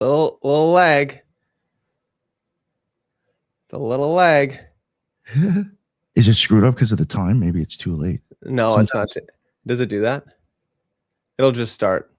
Little lag. It's a little lag. Is it screwed up because of the time? Maybe it's too late. No, Sometimes. it's not. Does it do that? It'll just start.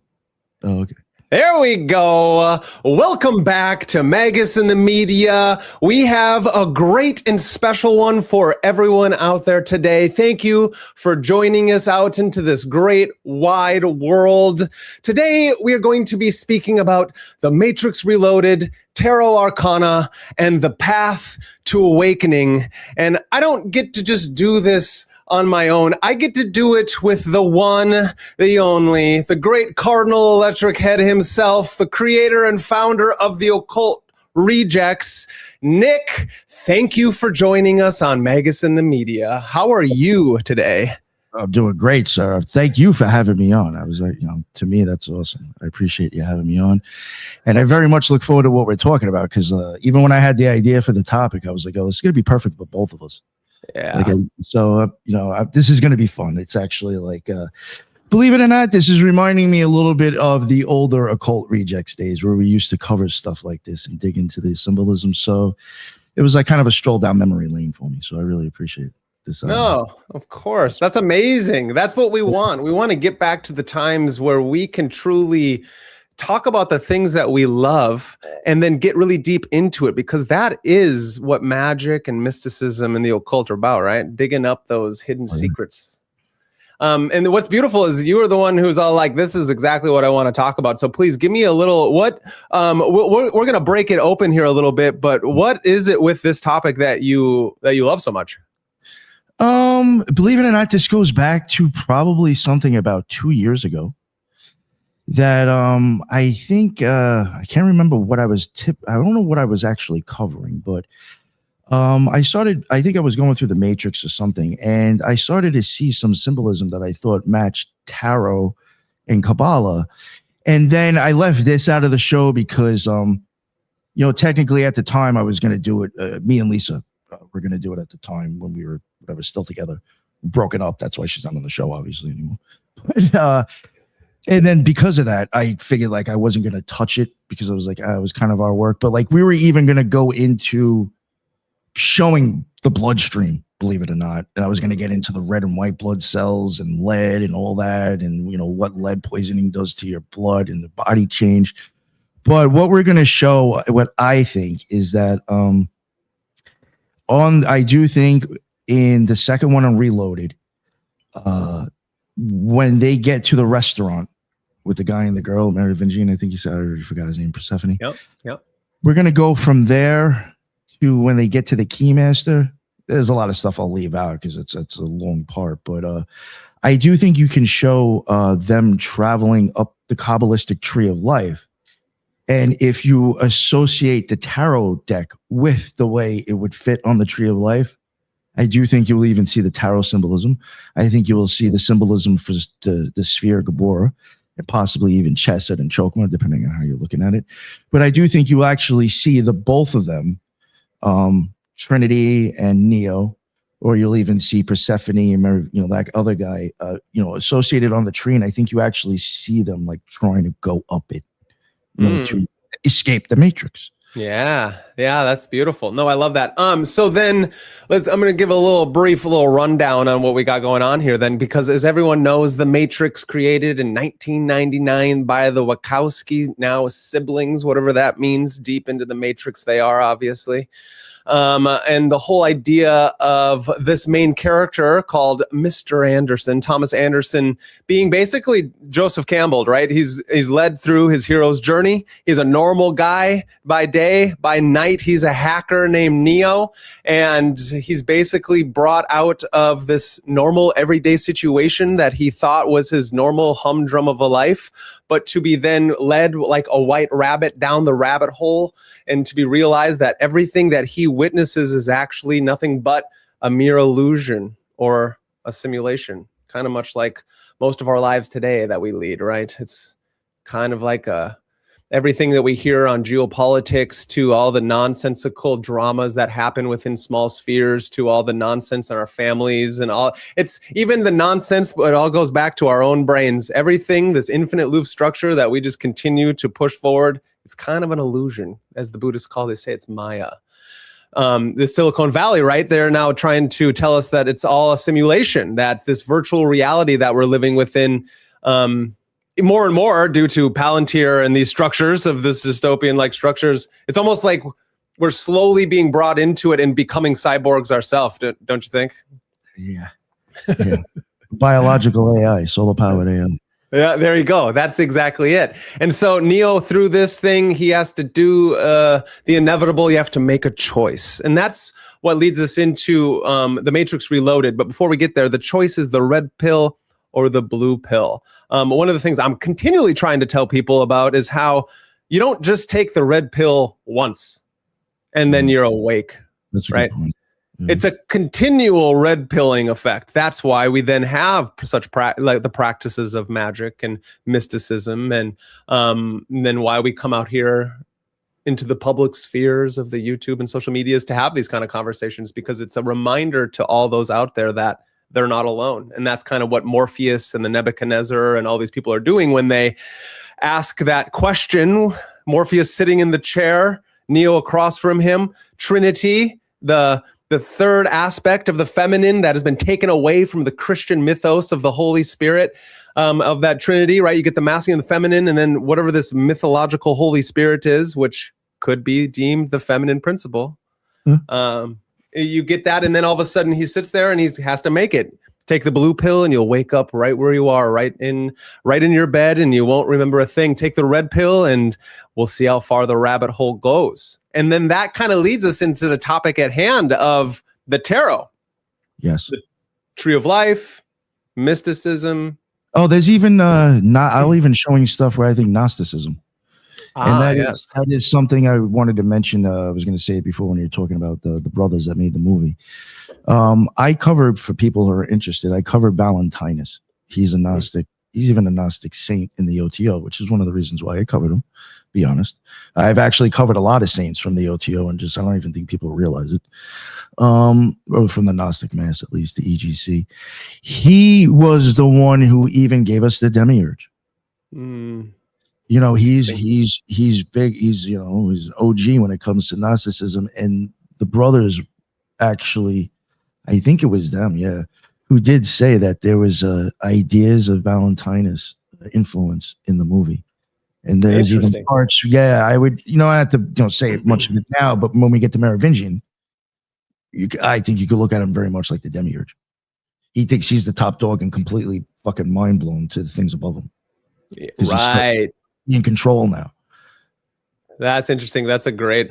Oh, okay. There we go. Welcome back to MagusintheMedia. We have a great and special one for everyone out there today. Thank you for joining us out into this great wide world. Today, we are going to be speaking about the Matrix Reloaded, Tarot Arcana, and the path to awakening. And I don't get to just do this on my own. I get to do it with the one, the only, the great Cardinal Electric Head himself, the creator and founder of the Occult Rejects. Nick, thank you for joining us on MagusintheMedia. How are you today? I'm doing great, sir. Thank you for having me on. I was like, to me, that's awesome. I appreciate you having me on. And I very much look forward to what we're talking about because even when I had the idea for the topic, I was like, oh, this is going to be perfect for both of us. Yeah. This is going to be fun. It's actually like, believe it or not, this is reminding me a little bit of the older Occult Rejects days where we used to cover stuff like this and dig into the symbolism. So it was like kind of a stroll down memory lane for me. So I really appreciate this. No, of course. That's amazing. That's what we want. We want to get back to the times where we can truly talk about the things that we love and then get really deep into it, because that is what magic and mysticism and the occult are about, right? Digging up those hidden secrets. And what's beautiful is you are the one who's all like, this is exactly what I want to talk about. So please give me a little, we're going to break it open here a little bit, but what is it with this topic that you love so much? Believe it or not, this goes back to probably something about 2 years ago. That I think I can't remember what I was I don't know what I was actually covering, but I think I was going through the Matrix or something, and I started to see some symbolism that I thought matched tarot and Kabbalah. And then I left this out of the show because technically at the time I was going to do it, me and Lisa were going to do it at the time when we were still together, broken up. That's why she's not on the show obviously anymore. But and then because of that, I figured like I wasn't going to touch it because I was like, it was kind of our work. But like we were even going to go into showing the bloodstream, believe it or not. And I was going to get into the red and white blood cells and lead and all that. And, what lead poisoning does to your blood and the body change. But what we're going to show, what I think is that I do think in the second one on Reloaded, when they get to the restaurant with the guy and the girl, Merovingian, I think you said, I already forgot his name, Persephone. Yep. We're going to go from there to when they get to the Keymaster. There's a lot of stuff I'll leave out because it's a long part, but I do think you can show them traveling up the Kabbalistic tree of life. And if you associate the tarot deck with the way it would fit on the tree of life, I do think you will even see the tarot symbolism. I think you will see the symbolism for the sphere Gabora and possibly even Chesed and Chokma, depending on how you're looking at it. But I do think you actually see the both of them, Trinity and Neo, or you'll even see Persephone and that other guy, associated on the tree. And I think you actually see them like trying to go up it, to escape the Matrix. Yeah, that's beautiful. No, I love that. So then I'm going to give a brief rundown on what we got going on here then, because as everyone knows, the Matrix created in 1999 by the Wachowski, now siblings, whatever that means, deep into the Matrix they are, obviously. And the whole idea of this main character called Mr. Anderson, Thomas Anderson, being basically Joseph Campbell, right? He's led through his hero's journey. He's a normal guy by day. By night, he's a hacker named Neo. And he's basically brought out of this normal everyday situation that he thought was his normal humdrum of a life, but to be then led like a white rabbit down the rabbit hole, and to be realized that everything that he witnesses is actually nothing but a mere illusion or a simulation, kind of much like most of our lives today that we lead, right? It's kind of like everything that we hear on geopolitics, to all the nonsensical dramas that happen within small spheres, to all the nonsense in our families and all. It's even the nonsense, but it all goes back to our own brains. Everything, this infinite loop structure that we just continue to push forward It's kind of an illusion. As the Buddhists they say it's Maya. The Silicon Valley, right? They're now trying to tell us that it's all a simulation, that this virtual reality that we're living within, more and more due to Palantir and these structures of this dystopian-like structures, it's almost like we're slowly being brought into it and becoming cyborgs ourselves, don't you think? Yeah. Biological AI, solar-powered AI. Yeah, there you go. That's exactly it. And so Neo, through this thing, he has to do the inevitable. You have to make a choice. And that's what leads us into the Matrix Reloaded. But before we get there, the choice is the red pill or the blue pill. One of the things I'm continually trying to tell people about is how you don't just take the red pill once and then you're awake. That's a right? good point. It's a continual red pilling effect. That's why we then have such like the practices of magic and mysticism, and then why we come out here into the public spheres of the YouTube and social medias to have these kind of conversations, because it's a reminder to all those out there that they're not alone. And that's kind of what Morpheus and the Nebuchadnezzar and all these people are doing when they ask that question. Morpheus sitting in the chair, Neo across from him, Trinity, the third aspect of the feminine that has been taken away from the Christian mythos of the Holy Spirit, of that Trinity, right? You get the masculine and the feminine, and then whatever this mythological Holy Spirit is, which could be deemed the feminine principle. You get that, and then all of a sudden he sits there and he has to make it. Take the blue pill and you'll wake up right where you are, right in your bed, and you won't remember a thing. Take the red pill and we'll see how far the rabbit hole goes. And then that kind of leads us into the topic at hand of the tarot. Yes. The tree of life, mysticism. Oh, there's even I'll even showing stuff where I think Gnosticism. And that is something I wanted to mention. I was going to say it before when you were talking about the brothers that made the movie. I covered, for people who are interested, I covered Valentinus. He's a Gnostic. He's even a Gnostic saint in the OTO, which is one of the reasons why I covered him, be honest. I've actually covered a lot of saints from the OTO, and I don't even think people realize it. Or from the Gnostic Mass, at least, the EGC. He was the one who even gave us the Demiurge. You know, he's big. He's he's OG when it comes to Gnosticism. And the brothers actually, I think it was them, who did say that there was ideas of Valentinus influence in the movie. And there's even parts. I would, I have to say much of it now, but when we get to Merovingian, I think you could look at him very much like the Demiurge. He thinks he's the top dog and completely fucking mind blown to the things above him. Right. He's in control now. That's interesting. That's great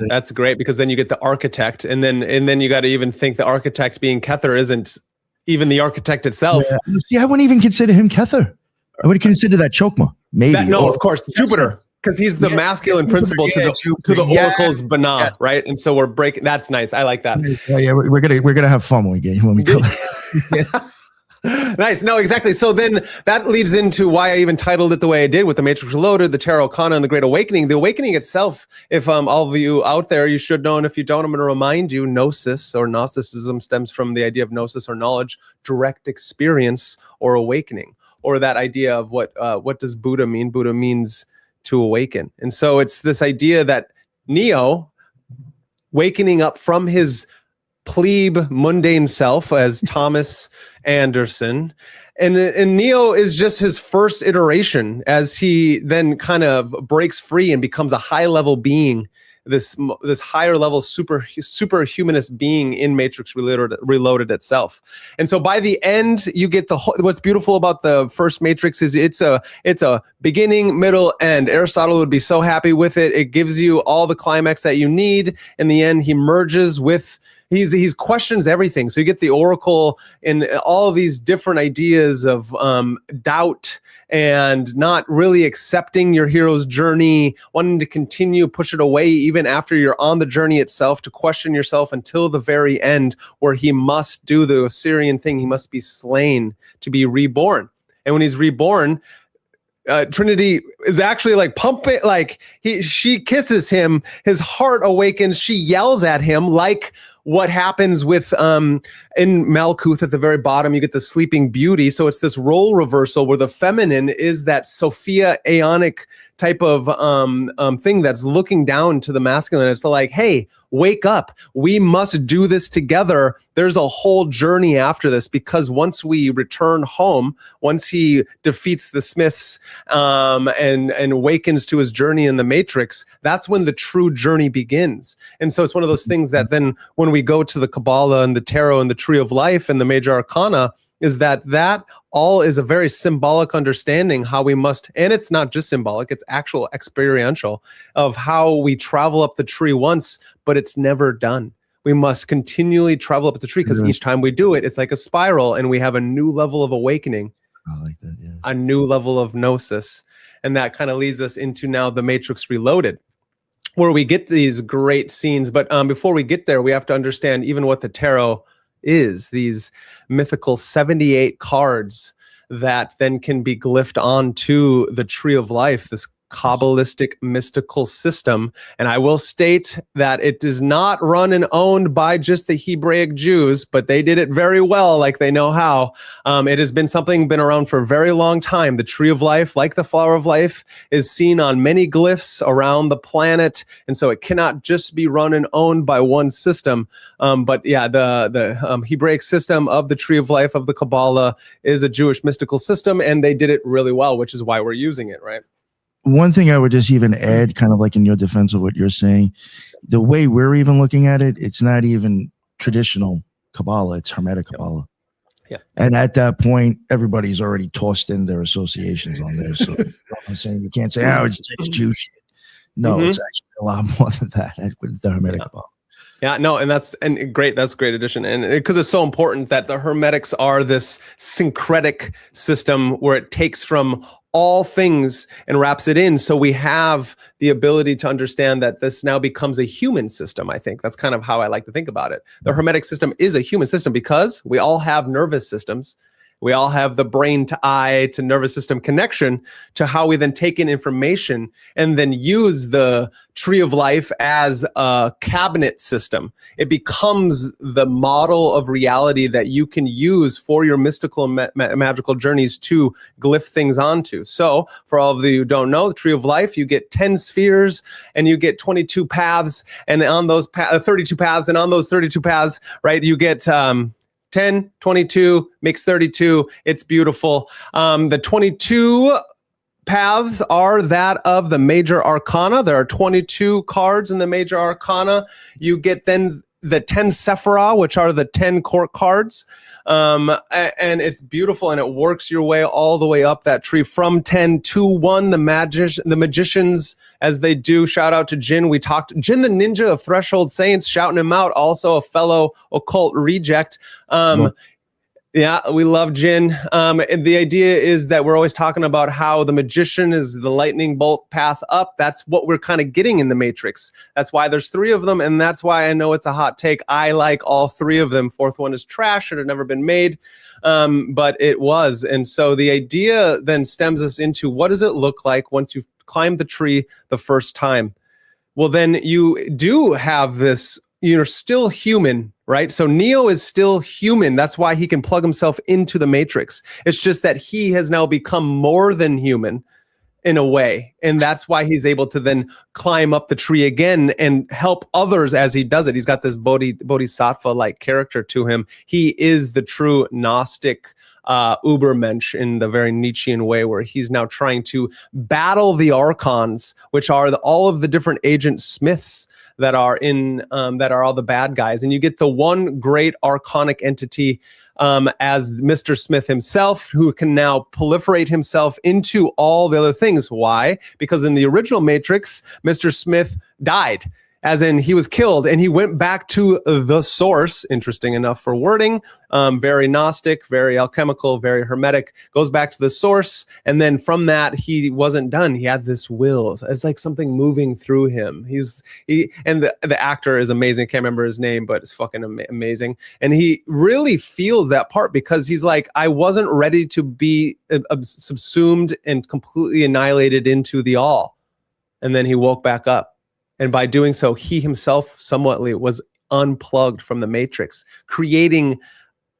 because then you get the architect, and then you got to even think the architect being Kether isn't even the architect itself. See, I wouldn't even consider him Kether. I would consider that Chokmah, maybe. Of course, Jupiter, because he's the masculine principle to the oracle's Banah, right? And so we're breaking. That's nice. I like that. We're gonna have fun when we go. Nice. No, exactly. So then that leads into why I even titled it the way I did with the Matrix Reloaded, the Tarot Arcana, and the Great Awakening. The Awakening itself, if all of you out there, you should know, and if you don't, I'm going to remind you, Gnosis or Gnosticism stems from the idea of Gnosis or knowledge, direct experience or awakening, or that idea of what does Buddha mean? Buddha means to awaken. And so it's this idea that Neo, wakening up from his plebe mundane self as Thomas Anderson, and Neo is just his first iteration as he then kind of breaks free and becomes a high level being, this higher level superhumanist being in Matrix Reloaded itself. And so by the end, you get what's beautiful about the first Matrix is it's a beginning, middle, end. Aristotle would be so happy with it. It gives you all the climax that you need. In the end, he merges with He's questions everything. So you get the oracle and all of these different ideas of doubt and not really accepting your hero's journey, wanting to continue, push it away even after you're on the journey itself, to question yourself until the very end, where he must do the Assyrian thing. He must be slain to be reborn. And when he's reborn, Trinity is actually like pumping, like she kisses him, his heart awakens, she yells at him, like what happens with in Malkuth at the very bottom, you get the Sleeping Beauty. So it's this role reversal where the feminine is that Sophia Aeonic type of thing that's looking down to the masculine. It's like, hey, wake up. We must do this together. There's a whole journey after this, because once we return home, once he defeats the Smiths and awakens to his journey in the Matrix, that's when the true journey begins. And so it's one of those things that then when we go to the Kabbalah and the Tarot and the Tree of Life and the Major Arcana, is that all is a very symbolic understanding how we must, and it's not just symbolic, it's actual experiential of how we travel up the tree once, but it's never done. We must continually travel up the tree, because each time we do it, it's like a spiral, and we have a new level of awakening. I like that, yeah. A new level of gnosis. And that kind of leads us into now the Matrix Reloaded, where we get these great scenes. But before we get there, we have to understand even what the tarot is, these mythical 78 cards that then can be glyphed onto the Tree of Life, this Kabbalistic mystical system. And I will state that it is not run and owned by just the Hebraic Jews, but they did it very well, like they know how. It has been around for a very long time. The Tree of Life, like the Flower of Life, is seen on many glyphs around the planet. And so it cannot just be run and owned by one system. But yeah, the Hebraic system of the Tree of Life of the Kabbalah is a Jewish mystical system, and they did it really well, which is why we're using it, right? One thing I would just even add, kind of like in your defense of what you're saying, the way we're even looking at it, it's not even traditional Kabbalah, it's Hermetic Kabbalah. Yeah. And at that point, everybody's already tossed in their associations on there. So I'm saying you can't say, oh, it's Jew shit. No, it's actually a lot more than that with the Hermetic Kabbalah. Yeah, no, that's great addition. And because it's so important that the Hermetics are this syncretic system where it takes from all things and wraps it in. So we have the ability to understand that this now becomes a human system. I think that's kind of how I like to think about it. The Hermetic system is a human system because we all have nervous systems. We all have the brain to eye to nervous system connection to how we then take in information and then use the Tree of Life as a cabinet system. It becomes the model of reality that you can use for your mystical and magical journeys to glyph things onto. So for all of you who don't know, the Tree of Life, you get 10 spheres and you get 22 paths, and on those 32 paths, and on those 32 paths, right, you get 10, 22, makes 32. It's beautiful. The 22 paths are that of the Major Arcana. There are 22 cards in the Major Arcana. You get then the 10 Sephirah, which are the 10 court cards. And it's beautiful, and it works your way all the way up that tree from 10 to 1. The magicians, as they do, shout out to Jin. We talked Jin the Ninja of Threshold Saints, shouting him out, also a fellow occult reject. Yeah, we love Jin. And the idea is that we're always talking about how the magician is the lightning bolt path up. That's what we're kind of getting in the Matrix. That's why there's 3 of them, and that's why I know it's a hot take. I like all 3 of them. 4th one is trash. Should have never been made, but it was. And so the idea then stems us into, what does it look like once you've climbed the tree the first time? Well, then you do have this, you're still human, right? So Neo is still human. That's why he can plug himself into the Matrix. It's just that he has now become more than human in a way. And that's why he's able to then climb up the tree again and help others as he does it. He's got this bodhisattva-like character to him. He is the true Gnostic Ubermensch in the very Nietzschean way, where he's now trying to battle the archons, which are all of the different agent Smiths that are in that are all the bad guys. And you get the one great archonic entity as Mr. Smith himself, who can now proliferate himself into all the other things. Why? Because in the original Matrix, Mr. Smith died. As in, he was killed and he went back to the source. Interesting enough for wording. Very Gnostic, very alchemical, very hermetic. Goes back to the source. And then from that, he wasn't done. He had this will. It's like something moving through him. And the actor is amazing. I can't remember his name, but it's fucking amazing. And he really feels that part, because he's like, I wasn't ready to be subsumed and completely annihilated into the all. And then he woke back up. And by doing so, he himself somewhat was unplugged from the Matrix, creating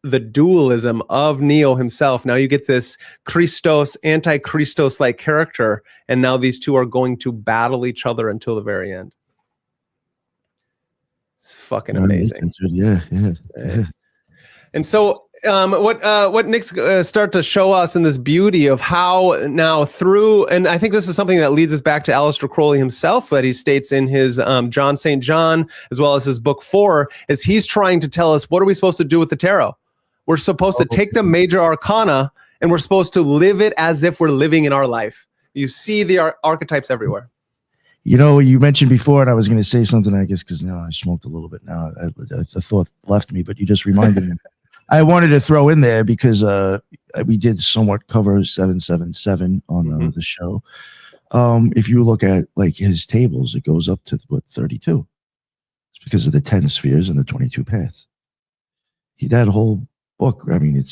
the dualism of Neo himself. Now you get this Christos, anti-Christos like character, and now these two are going to battle each other until the very end. It's fucking amazing. Yeah. And so what Nick's start to show us in this beauty of how now through, and I think this is something that leads us back to Aleister Crowley himself, that he states in his John St. John, as well as his book 4, is he's trying to tell us, what are we supposed to do with the tarot? We're supposed to take the major arcana and we're supposed to live it as if we're living in our life. You see the archetypes everywhere. You know, you mentioned before, and I was going to say something, I guess, because now I smoked a little bit. Now the thought left me, but you just reminded me. I wanted to throw in there because we did somewhat cover 777 on the show. If you look at like his tables, it goes up to what 32. It's because of the 10 spheres and the 22 paths. That whole book, I mean,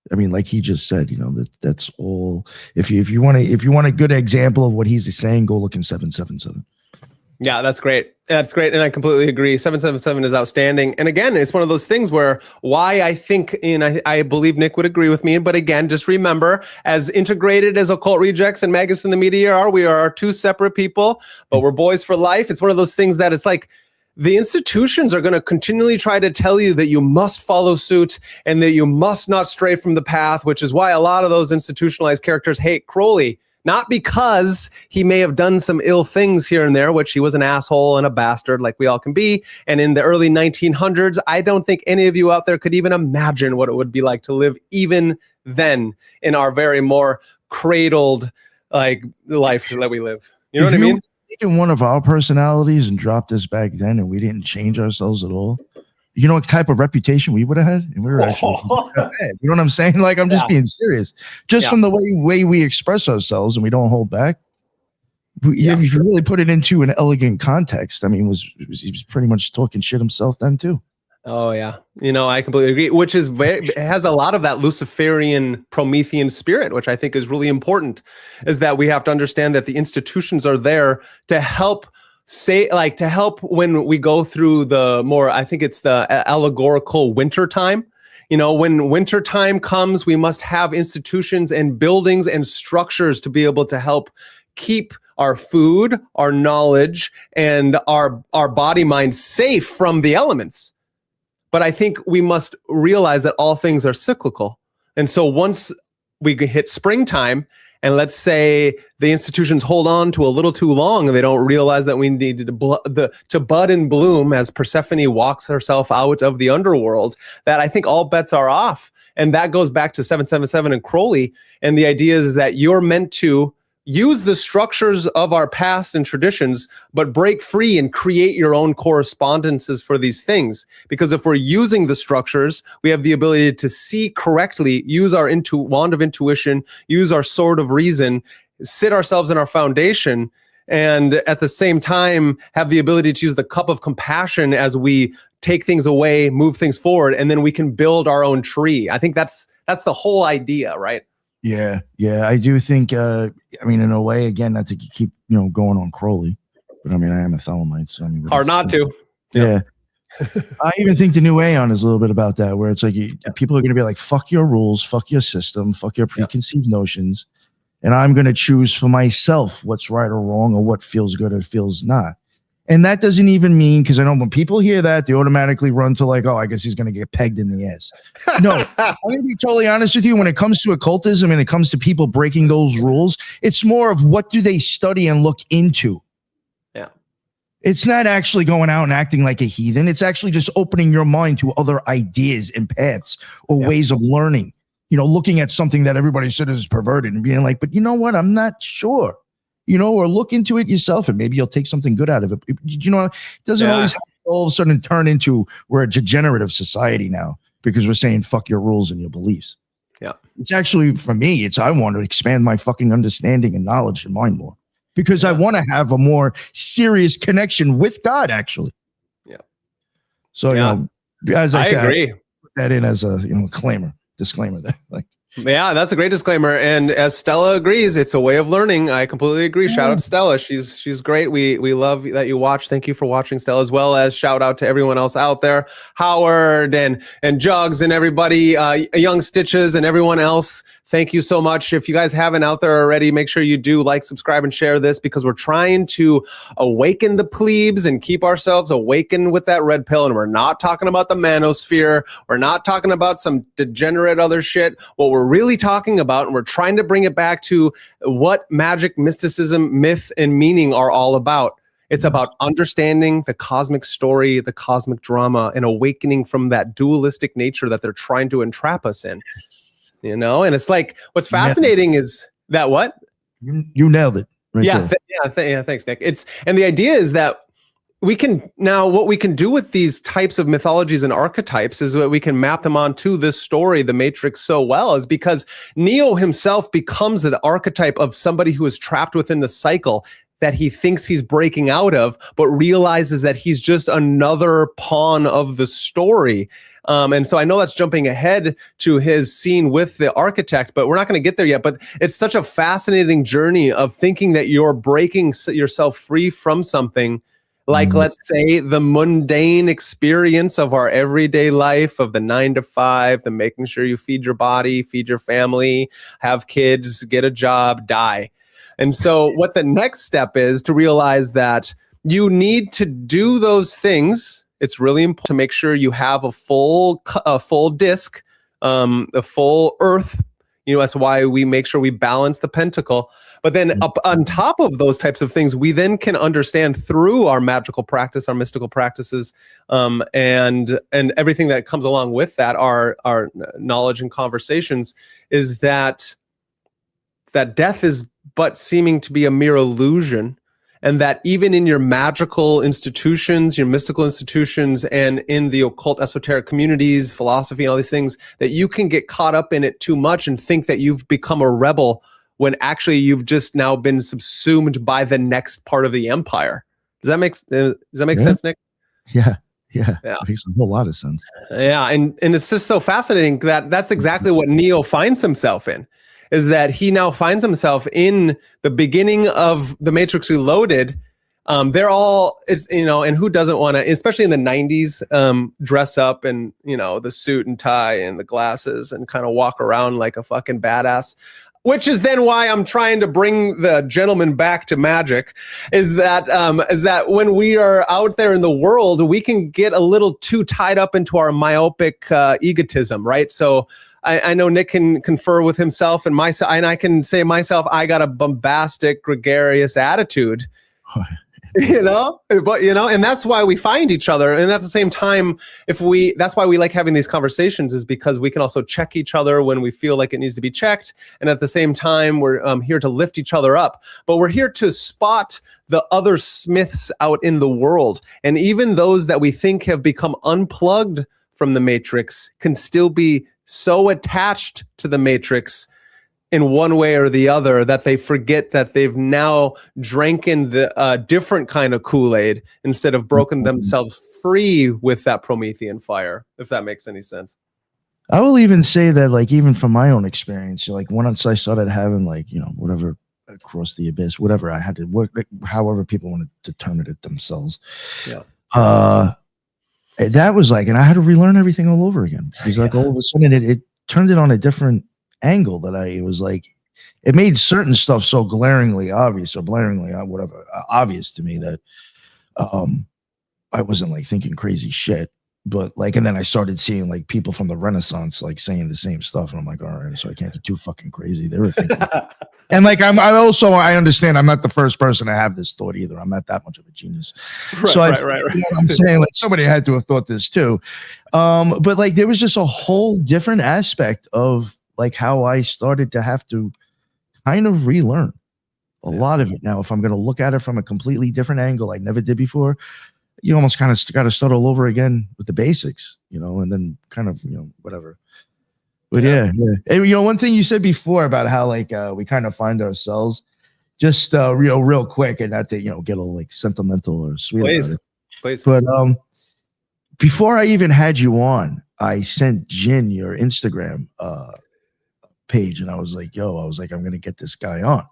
I mean, like he just said, you know, that's all. If you want a good example of what he's saying, go look in 777. Yeah, that's great. That's great. And I completely agree. 777 is outstanding. And again, it's one of those things where why I think, and I believe Nick would agree with me, but again, just remember, as integrated as Occult Rejects and MagusintheMedia are, we are two separate people, but we're boys for life. It's one of those things that it's like, the institutions are going to continually try to tell you that you must follow suit and that you must not stray from the path, which is why a lot of those institutionalized characters hate Crowley. Not because he may have done some ill things here and there, which he was an asshole and a bastard like we all can be. And in the early 1900s, I don't think any of you out there could even imagine what it would be like to live even then in our very more cradled like life that we live. You know what I mean? Taken one of our personalities and dropped us back then, and we didn't change ourselves at all. You know what type of reputation we would have had? And we were actually, you know what I'm saying? Like, I'm just being serious. Just from the way we express ourselves and we don't hold back. If you really put it into an elegant context, I mean, he was pretty much talking shit himself then too. Oh yeah, you know, I completely agree. Which is it has a lot of that Luciferian Promethean spirit, which I think is really important. Is that we have to understand that the institutions are there to help to help when we go through the more, I think it's the allegorical winter time. You know, when winter time comes, we must have institutions and buildings and structures to be able to help keep our food, our knowledge, and our body mind safe from the elements. But I think we must realize that all things are cyclical. And so once we hit springtime, and let's say the institutions hold on to a little too long and they don't realize that we need to bud and bloom as Persephone walks herself out of the underworld, that I think all bets are off. And that goes back to 777 and Crowley. And the idea is that you're meant to use the structures of our past and traditions, but break free and create your own correspondences for these things. Because if we're using the structures, we have the ability to see correctly, use our wand of intuition, use our sword of reason, sit ourselves in our foundation, and at the same time have the ability to use the cup of compassion as we take things away, move things forward, and then we can build our own tree. I think that's the whole idea, right? Yeah, I do think. I mean, in a way, again, not to keep going on Crowley, but I mean, I am a Thelemite, so I mean, hard not to. Yeah, I even think the new Aeon is a little bit about that, where it's like people are going to be like, "Fuck your rules, fuck your system, fuck your preconceived notions," and I'm going to choose for myself what's right or wrong, or what feels good or feels not. And that doesn't even mean, because I know when people hear that, they automatically run to like, oh, I guess he's going to get pegged in the ass. No, I'm going to be totally honest with you. When it comes to occultism and it comes to people breaking those rules, it's more of what do they study and look into. Yeah. It's not actually going out and acting like a heathen. It's actually just opening your mind to other ideas and paths or ways of learning. You know, looking at something that everybody said is perverted and being like, but you know what? I'm not sure. Or look into it yourself and maybe you'll take something good out of it. It doesn't always have to all of a sudden turn into we're a degenerative society now because we're saying fuck your rules and your beliefs. Yeah. It's actually, for me, I want to expand my fucking understanding and knowledge and mind more because I want to have a more serious connection with God, actually. Yeah. So, as I said, agree. I put that in as a disclaimer there. Like, Yeah, that's a great disclaimer. And as Stella agrees, it's a way of learning. I completely agree. Shout out to Stella. She's great. We love that you watch. Thank you for watching, Stella, as well as shout out to everyone else out there, Howard and Jugs and everybody, Young Stitches and everyone else. Thank you so much. If you guys haven't out there already, make sure you do like, subscribe, and share this, because we're trying to awaken the plebes and keep ourselves awakened with that red pill. And we're not talking about the manosphere. We're not talking about some degenerate other shit. What we're really talking about, and we're trying to bring it back to what magic, mysticism, myth, and meaning are all about. It's about understanding the cosmic story, the cosmic drama, and awakening from that dualistic nature that they're trying to entrap us in. You know, and it's like, what's fascinating is that what? You nailed it. Right Yeah, thanks, Nick. And the idea is that we can now, what we can do with these types of mythologies and archetypes is that we can map them onto this story, the Matrix, so well, is because Neo himself becomes the archetype of somebody who is trapped within the cycle that he thinks he's breaking out of, but realizes that he's just another pawn of the story. And so I know that's jumping ahead to his scene with the architect, but we're not going to get there yet. But it's such a fascinating journey of thinking that you're breaking yourself free from something like, let's say, the mundane experience of our everyday life, of the 9 to 5, the making sure you feed your body, feed your family, have kids, get a job, die. And so what the next step is to realize that you need to do those things. It's really important to make sure you have a full disc, a full earth. You know, that's why we make sure we balance the pentacle. But then up on top of those types of things, we then can understand through our magical practice, our mystical practices, and everything that comes along with that, our knowledge and conversations, is that death is but seeming to be a mere illusion. And that even in your magical institutions, your mystical institutions, and in the occult esoteric communities, philosophy, and all these things, that you can get caught up in it too much and think that you've become a rebel when actually you've just now been subsumed by the next part of the empire. Does that make sense, Nick? Yeah. It makes a whole lot of sense. Yeah, and it's just so fascinating that that's exactly what Neo finds himself in. Is that he now finds himself in the beginning of the Matrix Reloaded. They're all, it's, you know, and who doesn't want to, especially in the 90s, dress up in, you know, the suit and tie and the glasses and kind of walk around like a fucking badass. Which is then why I'm trying to bring the gentleman back to magic, is that when we are out there in the world, we can get a little too tied up into our myopic egotism, right? So I know Nick can confer with himself and myself, and I can say myself, I got a bombastic, gregarious attitude, you know, but, you know, and that's why we find each other. And at the same time, that's why we like having these conversations, is because we can also check each other when we feel like it needs to be checked. And at the same time, we're here to lift each other up, but we're here to spot the other Smiths out in the world. And even those that we think have become unplugged from the Matrix can still be so attached to the Matrix in one way or the other that they forget that they've now drank in the different kind of Kool-Aid instead of broken themselves free with that Promethean fire, if that makes any sense. I will even say that, like, even from my own experience, like, once I started having, like, you know, whatever, across the abyss, whatever I had to work, however people wanted to term it themselves. Yeah. That was like, and I had to relearn everything all over again. Because like all of a sudden it turned it on a different angle that it was like, it made certain stuff so glaringly obvious, or blaringly whatever obvious to me that I wasn't like thinking crazy shit. But like, and then I started seeing like people from the Renaissance like saying the same stuff, and I'm like, all right, so I can't be too fucking crazy. They were thinking, and like I understand I'm not the first person to have this thought either. I'm not that much of a genius. Right, so right. You know what I'm saying, like somebody had to have thought this too. But like there was just a whole different aspect of like how I started to have to kind of relearn a lot of it now. If I'm going to look at it from a completely different angle, I never did before. You almost kind of got to start all over again with the basics, you know, and then kind of, you know, whatever. But yeah. And, you know, one thing you said before about how like we kind of find ourselves, just real quick, and not to, you know, get all like sentimental or sweet. Please. But before I even had you on, I sent Jin your Instagram page, and I was like, I'm gonna get this guy on.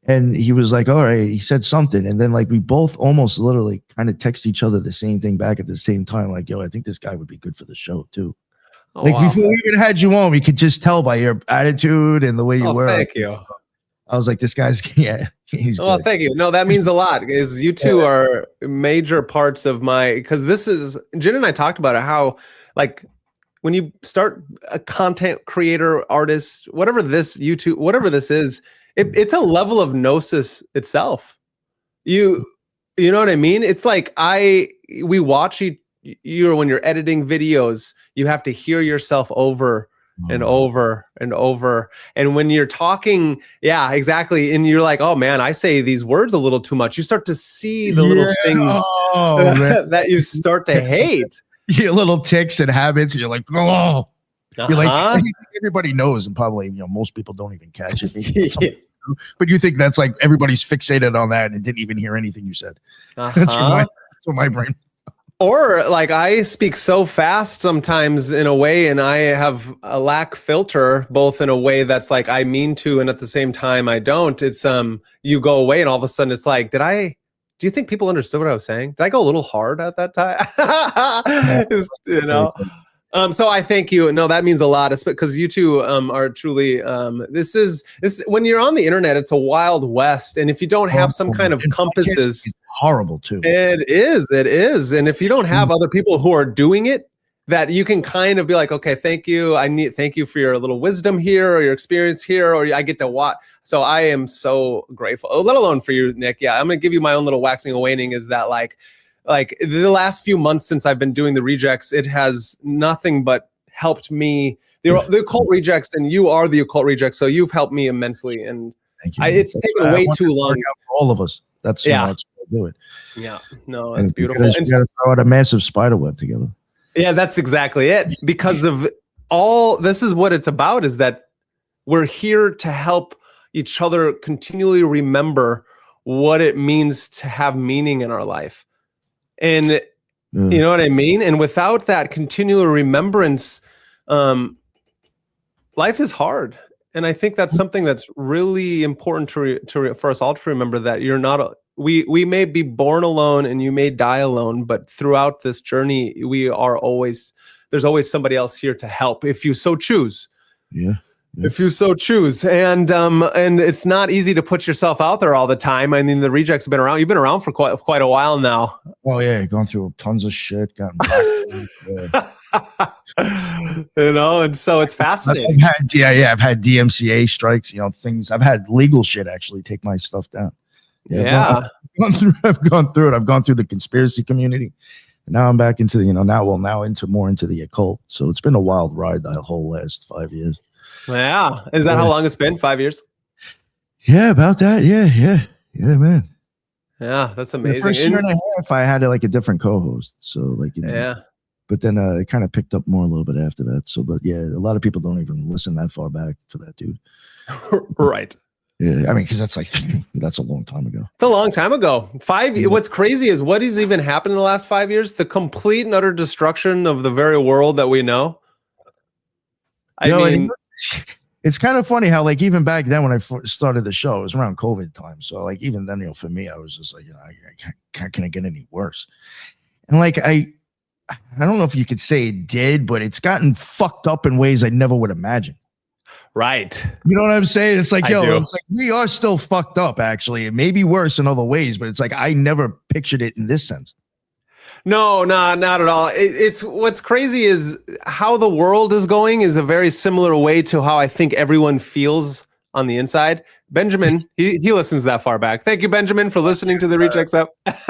And he was like, all right, he said something. And then like we both almost literally kind of text each other the same thing back at the same time. Like, yo, I think this guy would be good for the show too. Oh, like wow. Before we even had you on, we could just tell by your attitude and the way you were. Thank you. I was like, this guy's, he's good. Thank you. No, that means a lot because you two are major parts of because this is, Jen and I talked about it, how like when you start a content creator, artist, whatever this is, it's a level of gnosis itself. You know what I mean? It's like we watch you when you're editing videos, you have to hear yourself over and over and over. And when you're talking, yeah, exactly. And you're like, oh man, I say these words a little too much. You start to see the little things that you start to hate. Your little ticks and habits. And you're like, oh. You're like, everybody knows, and probably most people don't even catch it. But you think that's like everybody's fixated on that and didn't even hear anything you said. That's what my brain. Or like I speak so fast sometimes in a way, and I have a lack filter, both in a way that's like I mean to, and at the same time I don't. It's you go away, and all of a sudden it's like, do you think people understood what I was saying? Did I go a little hard at that time? So I thank you. No, that means a lot, because you two are truly. This when you're on the internet, it's a wild west, and if you don't have some kind of compasses, it's horrible too. It is, and if you don't have other people who are doing it, that you can kind of be like, okay, thank you. Thank you for your little wisdom here, or your experience here, or I get to watch. So I am so grateful. Let alone for you, Nick. Yeah, I'm gonna give you my own little waxing and waning. Is that like the last few months since I've been doing the rejects, it has nothing but helped me. The Occult Rejects, and you are the Occult Rejects, so you've helped me immensely. And thank you. It's taken way too long for all of us. That's that's what I do it. Yeah, no, that's beautiful. You got to throw out a massive spider web together. Yeah, that's exactly it. Because of all this is what it's about, is that we're here to help each other continually remember what it means to have meaning in our life. And you know what I mean? And without that continual remembrance, life is hard. And I think that's something that's really important for us all to remember, that you're not we may be born alone and you may die alone, but throughout this journey, there's always somebody else here to help if you so choose. Yeah. If you so choose. And it's not easy to put yourself out there all the time. I mean, the rejects have been around. You've been around for quite a while now. Oh yeah, gone through tons of shit, gotten and so it's fascinating. I've had DMCA strikes, things. I've had legal shit actually take my stuff down. Yeah. I've gone through it. I've gone through the conspiracy community. Now I'm back into more into the occult. So it's been a wild ride the whole last 5 years. Yeah. Is that how long it's been? 5 years? Yeah, about that. Yeah, man. Yeah, that's amazing. The first year and a half, I had a different co-host. So but then it kind of picked up more a little bit after that. So, but yeah, a lot of people don't even listen that far back for that dude. Right. Yeah, I mean, because that's a long time ago. It's a long time ago. What's crazy is what has even happened in the last 5 years? The complete and utter destruction of the very world that we know. I mean, it's kind of funny how even back then when I started the show, it was around COVID time. So even then, for me, I was just like, can it get any worse? And I don't know if you could say it did, but it's gotten fucked up in ways I never would imagine. Right. You know what I'm saying? It's it's we are still fucked up, actually. It may be worse in other ways, but it's I never pictured it in this sense. No, not at all. It's what's crazy is how the world is going is a very similar way to how I think everyone feels on the inside. Benjamin, he listens that far back. Thank you, Benjamin, for listening to the Rejects up. That's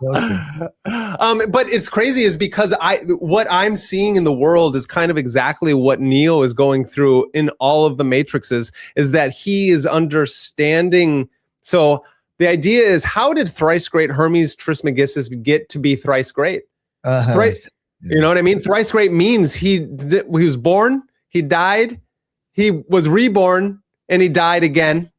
awesome. But it's crazy is because what I'm seeing in the world is kind of exactly what Neo is going through in all of the matrices, is that he is understanding. So the idea is, how did thrice great Hermes Trismegistus get to be thrice great? You know what I mean? Thrice great means he was born, he died, he was reborn, and he died again.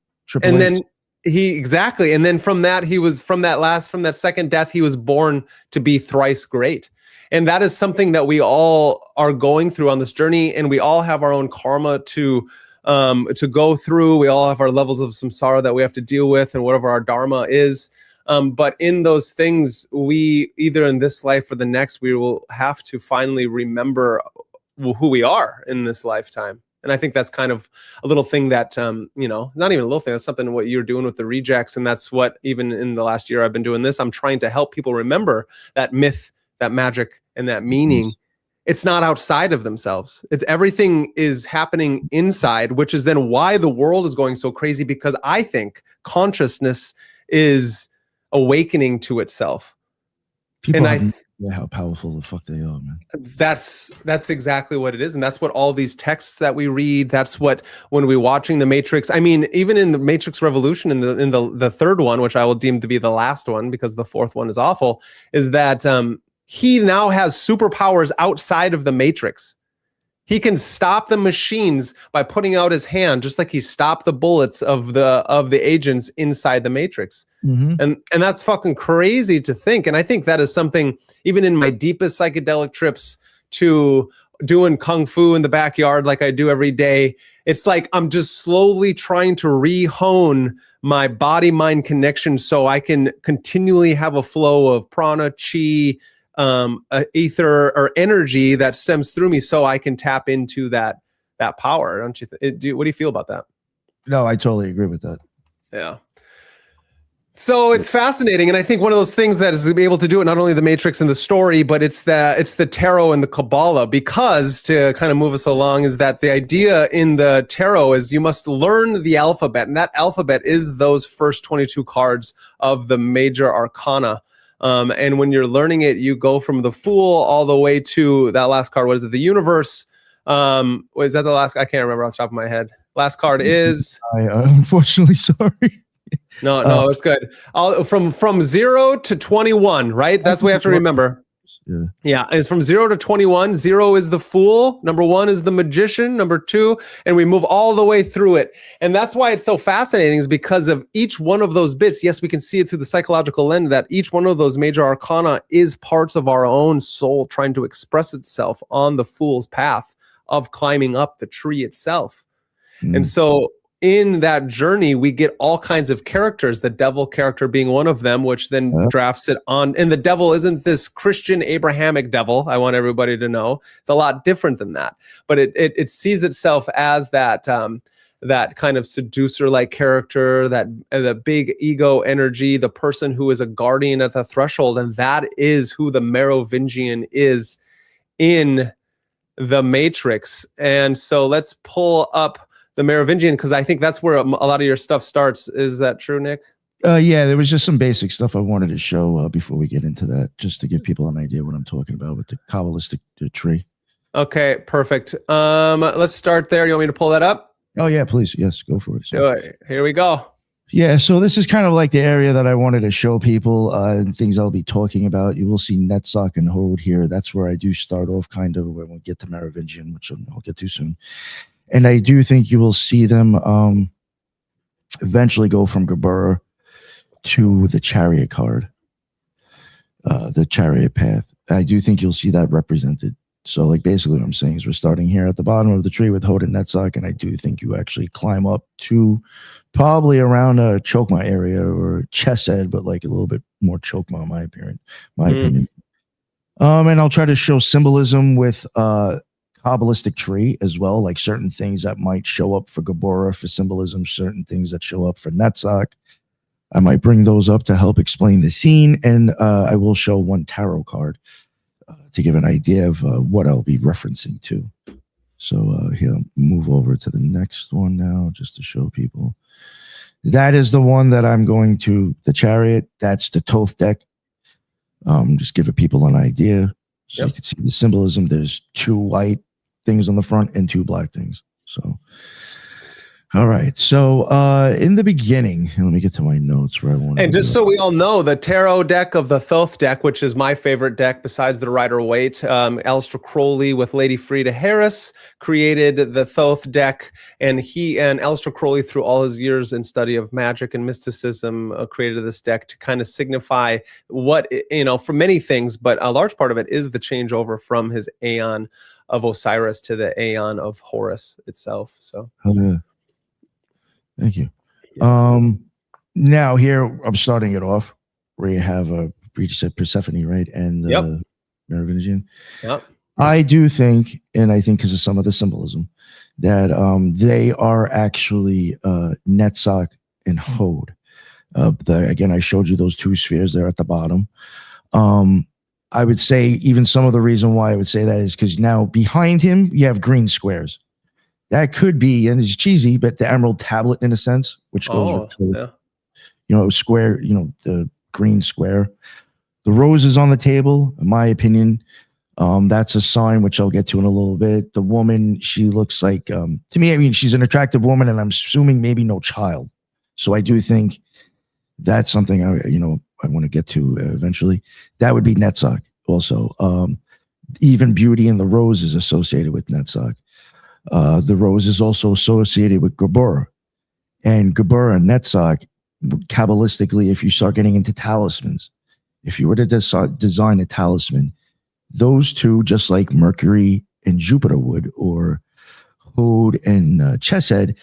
And then and then from that second death, he was born to be thrice great. And that is something that we all are going through on this journey, and we all have our own karma to go through. We all have our levels of samsara that we have to deal with, and whatever our dharma is. But in those things, we either in this life or the next, we will have to finally remember who we are in this lifetime. And I think that's kind of a little thing that, you know, not even a little thing, that's something what you're doing with the rejects. And that's what, even in the last year I've been doing this, I'm trying to help people remember that myth, that magic, and that meaning. It's not outside of themselves. It's everything is happening inside, which is then why the world is going so crazy, because I think is awakening to itself. People and have no idea how powerful the fuck they are, man. That's exactly what it is, and that's what all these texts that we read. That's what, when we're watching the Matrix. I mean, even in the Matrix Revolution, in the third one, which I will deem to be the last one because the fourth one is awful, is that he now has superpowers outside of the Matrix. He can stop the machines by putting out his hand, just like he stopped the bullets of the agents inside the Matrix. Mm-hmm. And that's fucking crazy to think. And I think that is something, even in my deepest psychedelic trips, to doing kung fu in the backyard like I do every day, it's like I'm just slowly trying to re-hone my body-mind connection so I can continually have a flow of prana, chi, ether or energy that stems through me, so I can tap into that power. Don't you what do you feel about that? No, I totally agree with that. Yeah. So it's fascinating, and I think one of those things that is to be able to do it, not only the Matrix and the story, but it's the tarot and the Kabbalah, because to kind of move us along is that the idea in the tarot is you must learn the alphabet, and that alphabet is those first 22 cards of the Major Arcana. And when you're learning it, you go from the Fool all the way to that last card. What is it? The Universe. Is that the last? I can't remember off the top of my head. Last card is. I unfortunately sorry. No, it's good. From 0 to 21, right? That's what we have to remember. Yeah, it's from 0 to 21. 0 is the Fool. Number 1 is the Magician. Number 2, and we move all the way through it. And that's why it's so fascinating, is because of each one of those bits. Yes, we can see it through the psychological lens that each one of those major arcana is parts of our own soul trying to express itself on the Fool's path of climbing up the tree itself. And so in that journey, we get all kinds of characters, the devil character being one of them, which then drafts it on. And the devil isn't this Christian Abrahamic devil. I want everybody to know it's a lot different than that. But it sees itself as that kind of seducer-like character, the big ego energy, the person who is a guardian at the threshold. And that is who the Merovingian is in the Matrix. And so let's pull up the Merovingian, because I think that's where a lot of your stuff starts. Is that true, Nick? Yeah, there was just some basic stuff I wanted to show before we get into that, just to give people an idea what I'm talking about with the Kabbalistic tree. Okay, perfect. Let's start there. You want me to pull that up? Oh, yeah, please. Yes, go for it. Do it. Here we go. Yeah, so this is kind of like the area that I wanted to show people and things I'll be talking about. You will see Netzach and Hode here. That's where I do start off kind of when we get to Merovingian, which I'll get to soon. And I do think you will see them eventually go from Geburah to the Chariot card, the Chariot path. I do think you'll see that represented. So, like, basically what I'm saying is we're starting here at the bottom of the tree with Hode and Netzach, and I do think you actually climb up to probably around a Chokmah area or Chesed, but like a little bit more Chokmah, in my opinion. And I'll try to show symbolism with Kabbalistic tree as well, like certain things that might show up for Geburah for symbolism, certain things that show up for Netzach. I might bring those up to help explain the scene, and I will show one tarot card to give an idea of what I'll be referencing to. So here, move over to the next one now, just to show people. That is the one that I'm going to, the Chariot. That's the Thoth deck. Just giving people an idea. So you can see the symbolism. There's 2 white things on the front and 2 black things. So All right. So in the beginning, let me get to my notes where I want to. And just so we all know, the tarot deck of the Thoth deck, which is my favorite deck besides the Rider-Waite, Aleister Crowley with Lady Frida Harris created the Thoth deck, and he and Aleister Crowley, through all his years in study of magic and mysticism, created this deck to kind of signify what, for many things, but a large part of it is the changeover from his Aeon of Osiris to the Aeon of Horus itself. So. Thank you. Now here I'm starting it off where you have you said Persephone, right? And Merovingian. Yep. I do think, and I think because of some of the symbolism, that they are actually Netzach and Hod. Again, I showed you those two spheres there at the bottom. I would say even some of the reason why I would say that is because now behind him you have green squares. That could be, and it's cheesy, but the emerald tablet in a sense, which goes with, square, the green square. The rose is on the table, in my opinion. That's a sign, which I'll get to in a little bit. The woman, she looks like, to me, I mean, she's an attractive woman, and I'm assuming maybe no child. So I do think that's something I want to get to eventually. That would be Netzach also. Even beauty in the rose is associated with Netzach. The rose is also associated with Geburah. And Geburah and Netzach, Kabbalistically, if you start getting into talismans, if you were to design a talisman, those two, just like Mercury and Jupiter would, or Hod and Chesed,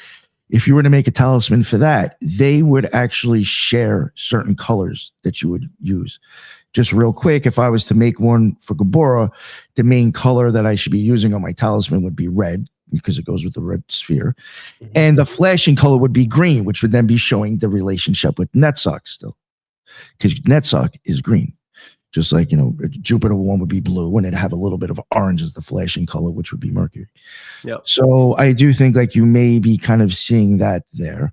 if you were to make a talisman for that, they would actually share certain colors that you would use. Just real quick, if I was to make one for Geburah, the main color that I should be using on my talisman would be red, because it goes with the red sphere. Mm-hmm. And the flashing color would be green, which would then be showing the relationship with Netzach still. Because Netzach is green. Just like, Jupiter one would be blue, and it'd have a little bit of orange as the flashing color, which would be Mercury. Yeah. So I do think like you may be kind of seeing that there.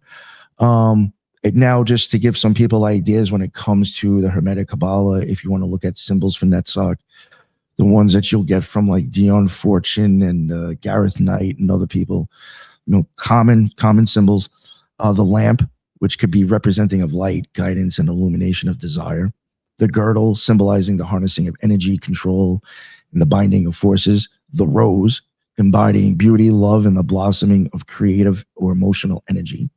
Now, just to give some people ideas when it comes to the Hermetic Kabbalah, if you want to look at symbols for Netzach, the ones that you'll get from like Dion Fortune and Gareth Knight and other people, common symbols. The lamp, which could be representing of light, guidance, and illumination of desire. The girdle, symbolizing the harnessing of energy, control, and the binding of forces. The rose, embodying beauty, love, and the blossoming of creative or emotional energy.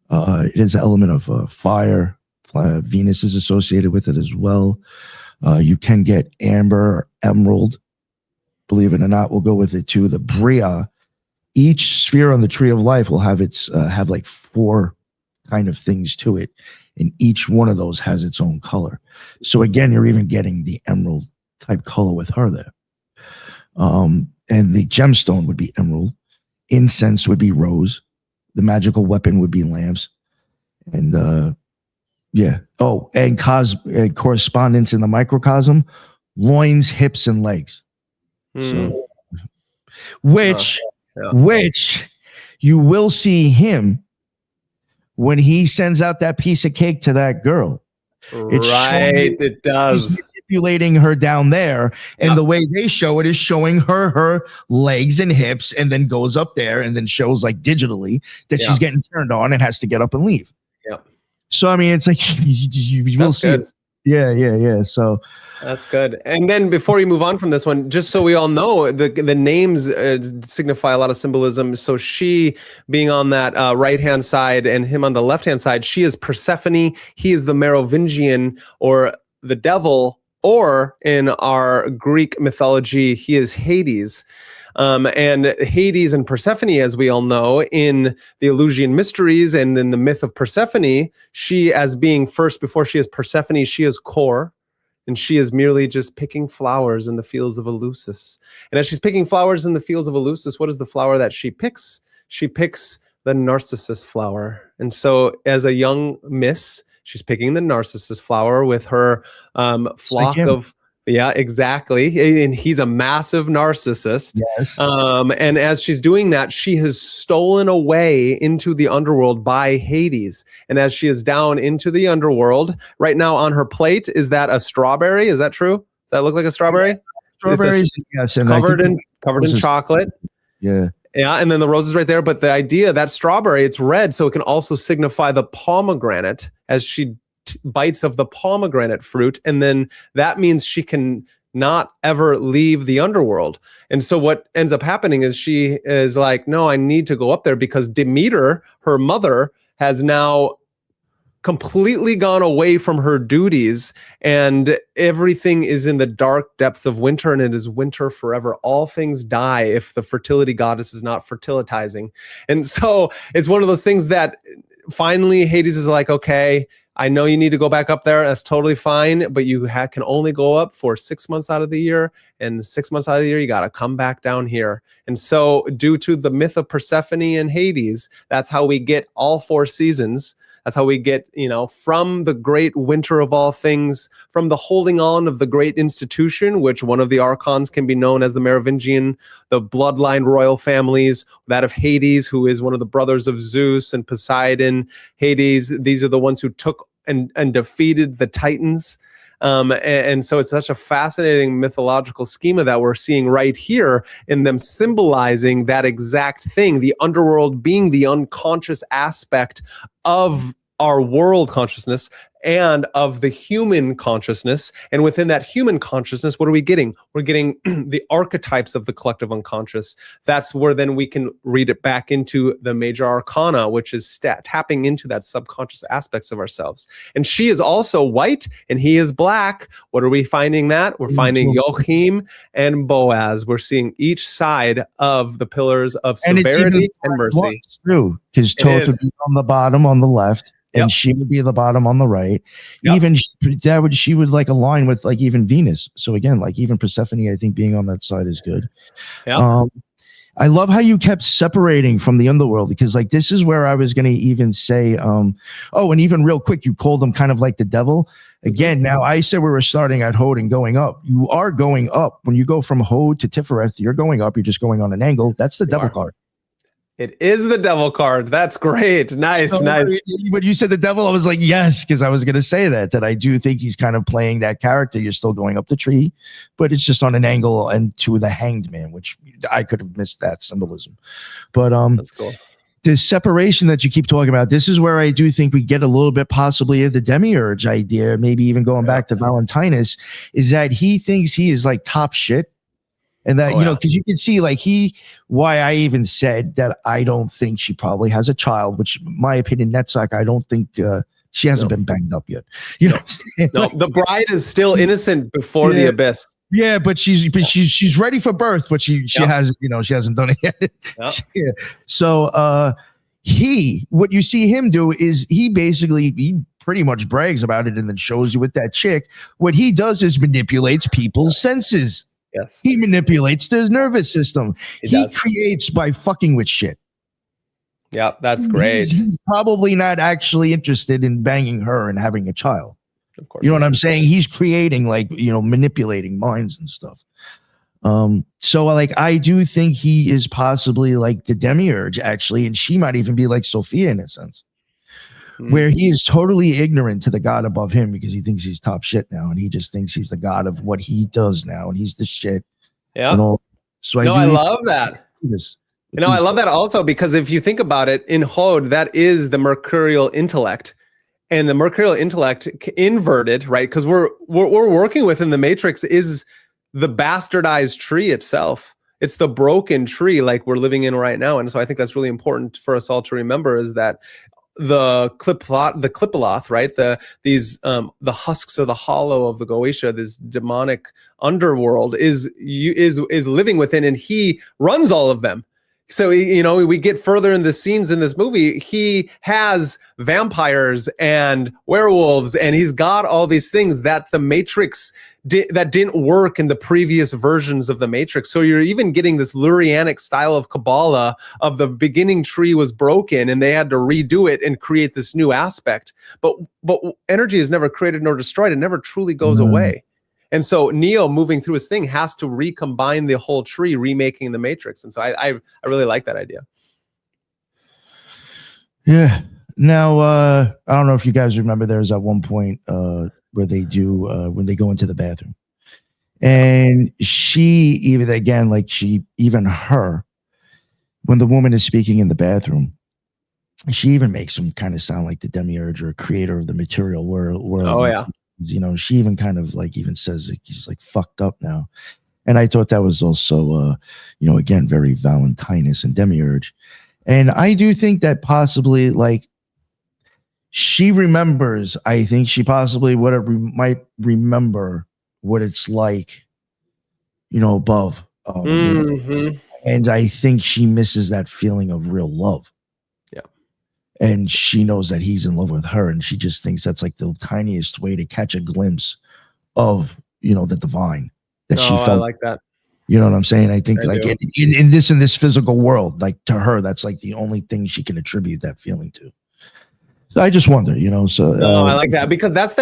It is an element of fire. Venus is associated with it as well. You can get amber or emerald. Believe it or not, we'll go with it too. The Bria. Each sphere on the tree of life will have have like 4 kind of things to it, and each one of those has its own color. So again, you're even getting the emerald type color with her there. And the gemstone would be emerald. Incense would be rose. The magical weapon would be lamps. And yeah. Oh, and correspondence in the microcosm, loins, hips, and legs. So, which you will see him when he sends out that piece of cake to that girl. It does. He's manipulating her down there, and the way they show it is showing her legs and hips, and then goes up there and then shows like digitally that she's getting turned on and has to get up and leave. Yeah. So I mean, it's like you will see. Yeah. So that's good. And then before you move on from this one, just so we all know, the names signify a lot of symbolism. So she being on that right-hand side and him on the left-hand side, she is Persephone. He is the Merovingian, or the devil, or in our Greek mythology, he is Hades. And Hades and Persephone, as we all know, in the Eleusinian mysteries and in the myth of Persephone, she, as being first before she is Persephone, she is Kor, and she is merely just picking flowers in the fields of Eleusis. And as she's picking flowers in the fields of Eleusis, what is the flower that she picks? She picks the narcissus flower. And so as a young miss, she's picking the narcissus flower with her flock of... Yeah, exactly. And he's a massive narcissist. Yes. And as she's doing that, she has stolen away into the underworld by Hades. And as she is down into the underworld, right now on her plate, is that a strawberry? Is that true? Does that look like a strawberry? Strawberries, yes. And covered in chocolate. Yeah. Yeah, and then the rose is right there. But the idea that strawberry, it's red, so it can also signify the pomegranate as she bites of the pomegranate fruit, and then that means she can not ever leave the underworld. And so what ends up happening is she is like, no, I need to go up there because Demeter, her mother, has now completely gone away from her duties, and everything is in the dark depths of winter, and it is winter forever. All things die if the fertility goddess is not fertilizing. And so it's one of those things that finally Hades is like, okay, I know you need to go back up there. That's totally fine, but you can only go up for 6 months out of the year, and 6 months out of the year, you got to come back down here. And so due to the myth of Persephone and Hades, that's how we get all 4 seasons. That's how we get, from the great winter of all things, from the holding on of the great institution, which one of the archons can be known as the Merovingian, the bloodline royal families, that of Hades, who is one of the brothers of Zeus and Poseidon. Hades, these are the ones who took and defeated the Titans. And so it's such a fascinating mythological schema that we're seeing right here in them symbolizing that exact thing, the underworld being the unconscious aspect of our world consciousness and of the human consciousness. And within that human consciousness, what are we getting? We're getting the archetypes of the collective unconscious. That's where then we can read it back into the Major Arcana, which is tapping into that subconscious aspects of ourselves. And she is also white and he is black. What are we finding that? We're finding Joachim and Boaz. We're seeing each side of the pillars of severity and mercy. True, because Thoth would be on the bottom on the left. And she would be at the bottom on the right. Even she would like align with like even Venus. So again, like even Persephone, I think being on that side is good. I love how you kept separating from the underworld, because like this is where I was going to even say, and even real quick, you called them kind of like the devil. Again, now I said we were starting at Hod and going up. You are going up. When you go from Hod to Tifereth, you're going up. You're just going on an angle. That's the devil card. It is the devil card. That's great. Nice. When you said the devil, I was like, yes, because I was going to say that I do think he's kind of playing that character. You're still going up the tree, but it's just on an angle and to the hanged man, which I could have missed that symbolism. But that's cool. The separation that you keep talking about, this is where I do think we get a little bit possibly of the Demiurge idea, maybe even going back to Valentinus, is that he thinks he is like top shit. And that, because you can see like why I even said that I don't think she probably has a child, which in my opinion, Netzach, I don't think she hasn't been banged up yet. No, the bride is still innocent before the abyss. Yeah, but she's ready for birth, but she hasn't, she hasn't done it yet. So what you see him do is he pretty much brags about it and then shows you with that chick. What he does is manipulates people's senses. Yes. He manipulates their nervous system. He creates by fucking with shit. Yeah, that's great. He's probably not actually interested in banging her and having a child. Of course. You know what I'm saying? He's creating manipulating minds and stuff. So like I do think he is possibly like the Demiurge actually, and she might even be like Sophia in a sense. Where he is totally ignorant to the god above him because he thinks he's top shit now, and he just thinks he's the god of what he does now, and he's the shit. Yeah. And all. So I love that. I love that also because if you think about it, in Hod, that is the mercurial intellect, and the mercurial intellect inverted, right? Because we're working within the matrix is the bastardized tree itself. It's the broken tree like we're living in right now, and so I think that's really important for us all to remember is that. The Clipaloth, right? The husks or the hollow of the Goetia, this demonic underworld is living within, and he runs all of them. So we get further in the scenes in this movie. He has vampires and werewolves, and he's got all these things that the Matrix that didn't work in the previous versions of the Matrix. So you're even getting this Lurianic style of Kabbalah of the beginning tree was broken and they had to redo it and create this new aspect. But energy is never created nor destroyed. It never truly goes away. And so Neo moving through his thing has to recombine the whole tree, remaking the Matrix. And so I really like that idea. Yeah. Now, I don't know if you guys remember, there's at one point where they do when they go into the bathroom, and she even her when the woman is speaking in the bathroom, she even makes him kind of sound like the Demiurge or creator of the material world. Oh yeah. You know, she even kind of like even says like he's like fucked up now. And I thought that was also, you know, again, very Valentinus and Demiurge. And I do think that possibly like she remembers, I think she possibly might remember what it's like, you know, above. And I think she misses that feeling of real love. Yeah. And she knows that he's in love with her. And she just thinks that's like the tiniest way to catch a glimpse of, you know, the divine that she felt. I like that. You know what I'm saying? I think like in this physical world, like to her, that's like the only thing she can attribute that feeling to. So I just wonder, you know, so. I like that because that's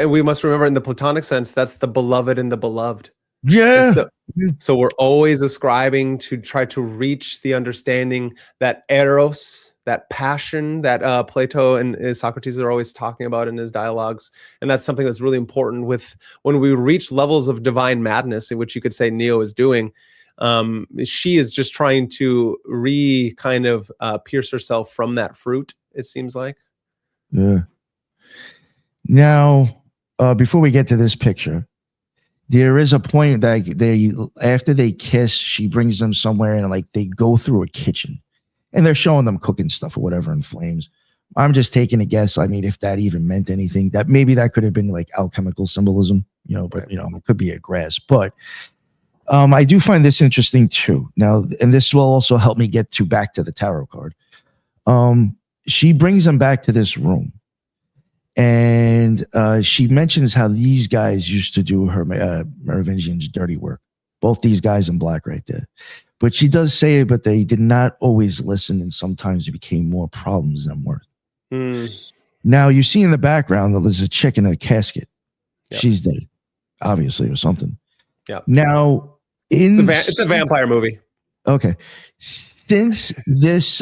we must remember in the Platonic sense, that's the beloved and the beloved. Yeah. So we're always ascribing to try to reach the understanding that eros, that passion that Plato and Socrates are always talking about in his dialogues. And that's something that's really important with when we reach levels of divine madness, in which you could say Neo is doing. She is just trying to pierce herself from that fruit, it seems like. Yeah. Now, before we get to this picture, there is a point that after they kiss, she brings them somewhere and like they go through a kitchen and they're showing them cooking stuff or whatever in flames. I'm just taking a guess. I mean, if that even meant anything, that maybe that could have been like alchemical symbolism, you know, but right. You know, it could be a grass. But I do find this interesting too. Now, and this will also help me get back to the tarot card. She brings them back to this room. And she mentions how these guys used to do her Merovingian's dirty work. Both these guys in black right there. But she does say, but they did not always listen, and sometimes it became more problems than worth. Now, you see in the background that there's a chick in a casket. Yep. She's dead, obviously, or something. Yeah. Now, it's a vampire movie. Okay. Since this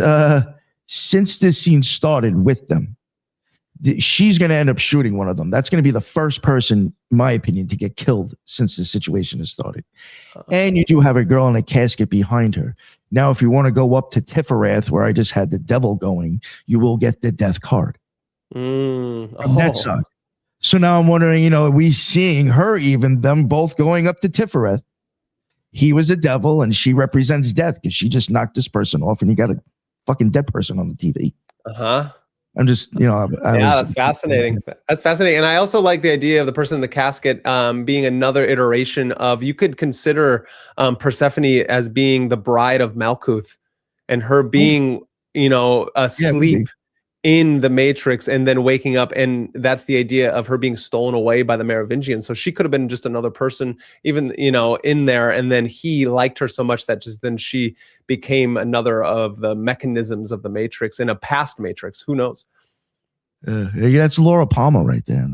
scene started with them, she's going to end up shooting one of them. That's going to be the first person, in my opinion, to get killed since the situation has started. And you do have a girl in a casket behind her. Now, if you want to go up to Tiferath, where I just had the devil going, you will get the death card. From that side. So now I'm wondering, you know, are we seeing her, even them both going up to Tiferath? He was a devil and she represents death because she just knocked this person off and you got a fucking dead person on the TV. I'm just, you know, that's fascinating. That's fascinating. And I also like the idea of the person in the casket being another iteration of, you could consider Persephone as being the bride of Malkuth and her being, you know, asleep in the Matrix and then waking up. And that's the idea of her being stolen away by the Merovingian. So she could have been just another person, even, you know, in there. And then he liked her so much that just then she became another of the mechanisms of the Matrix in a past Matrix. Who knows? Yeah, that's Laura Palmer right there.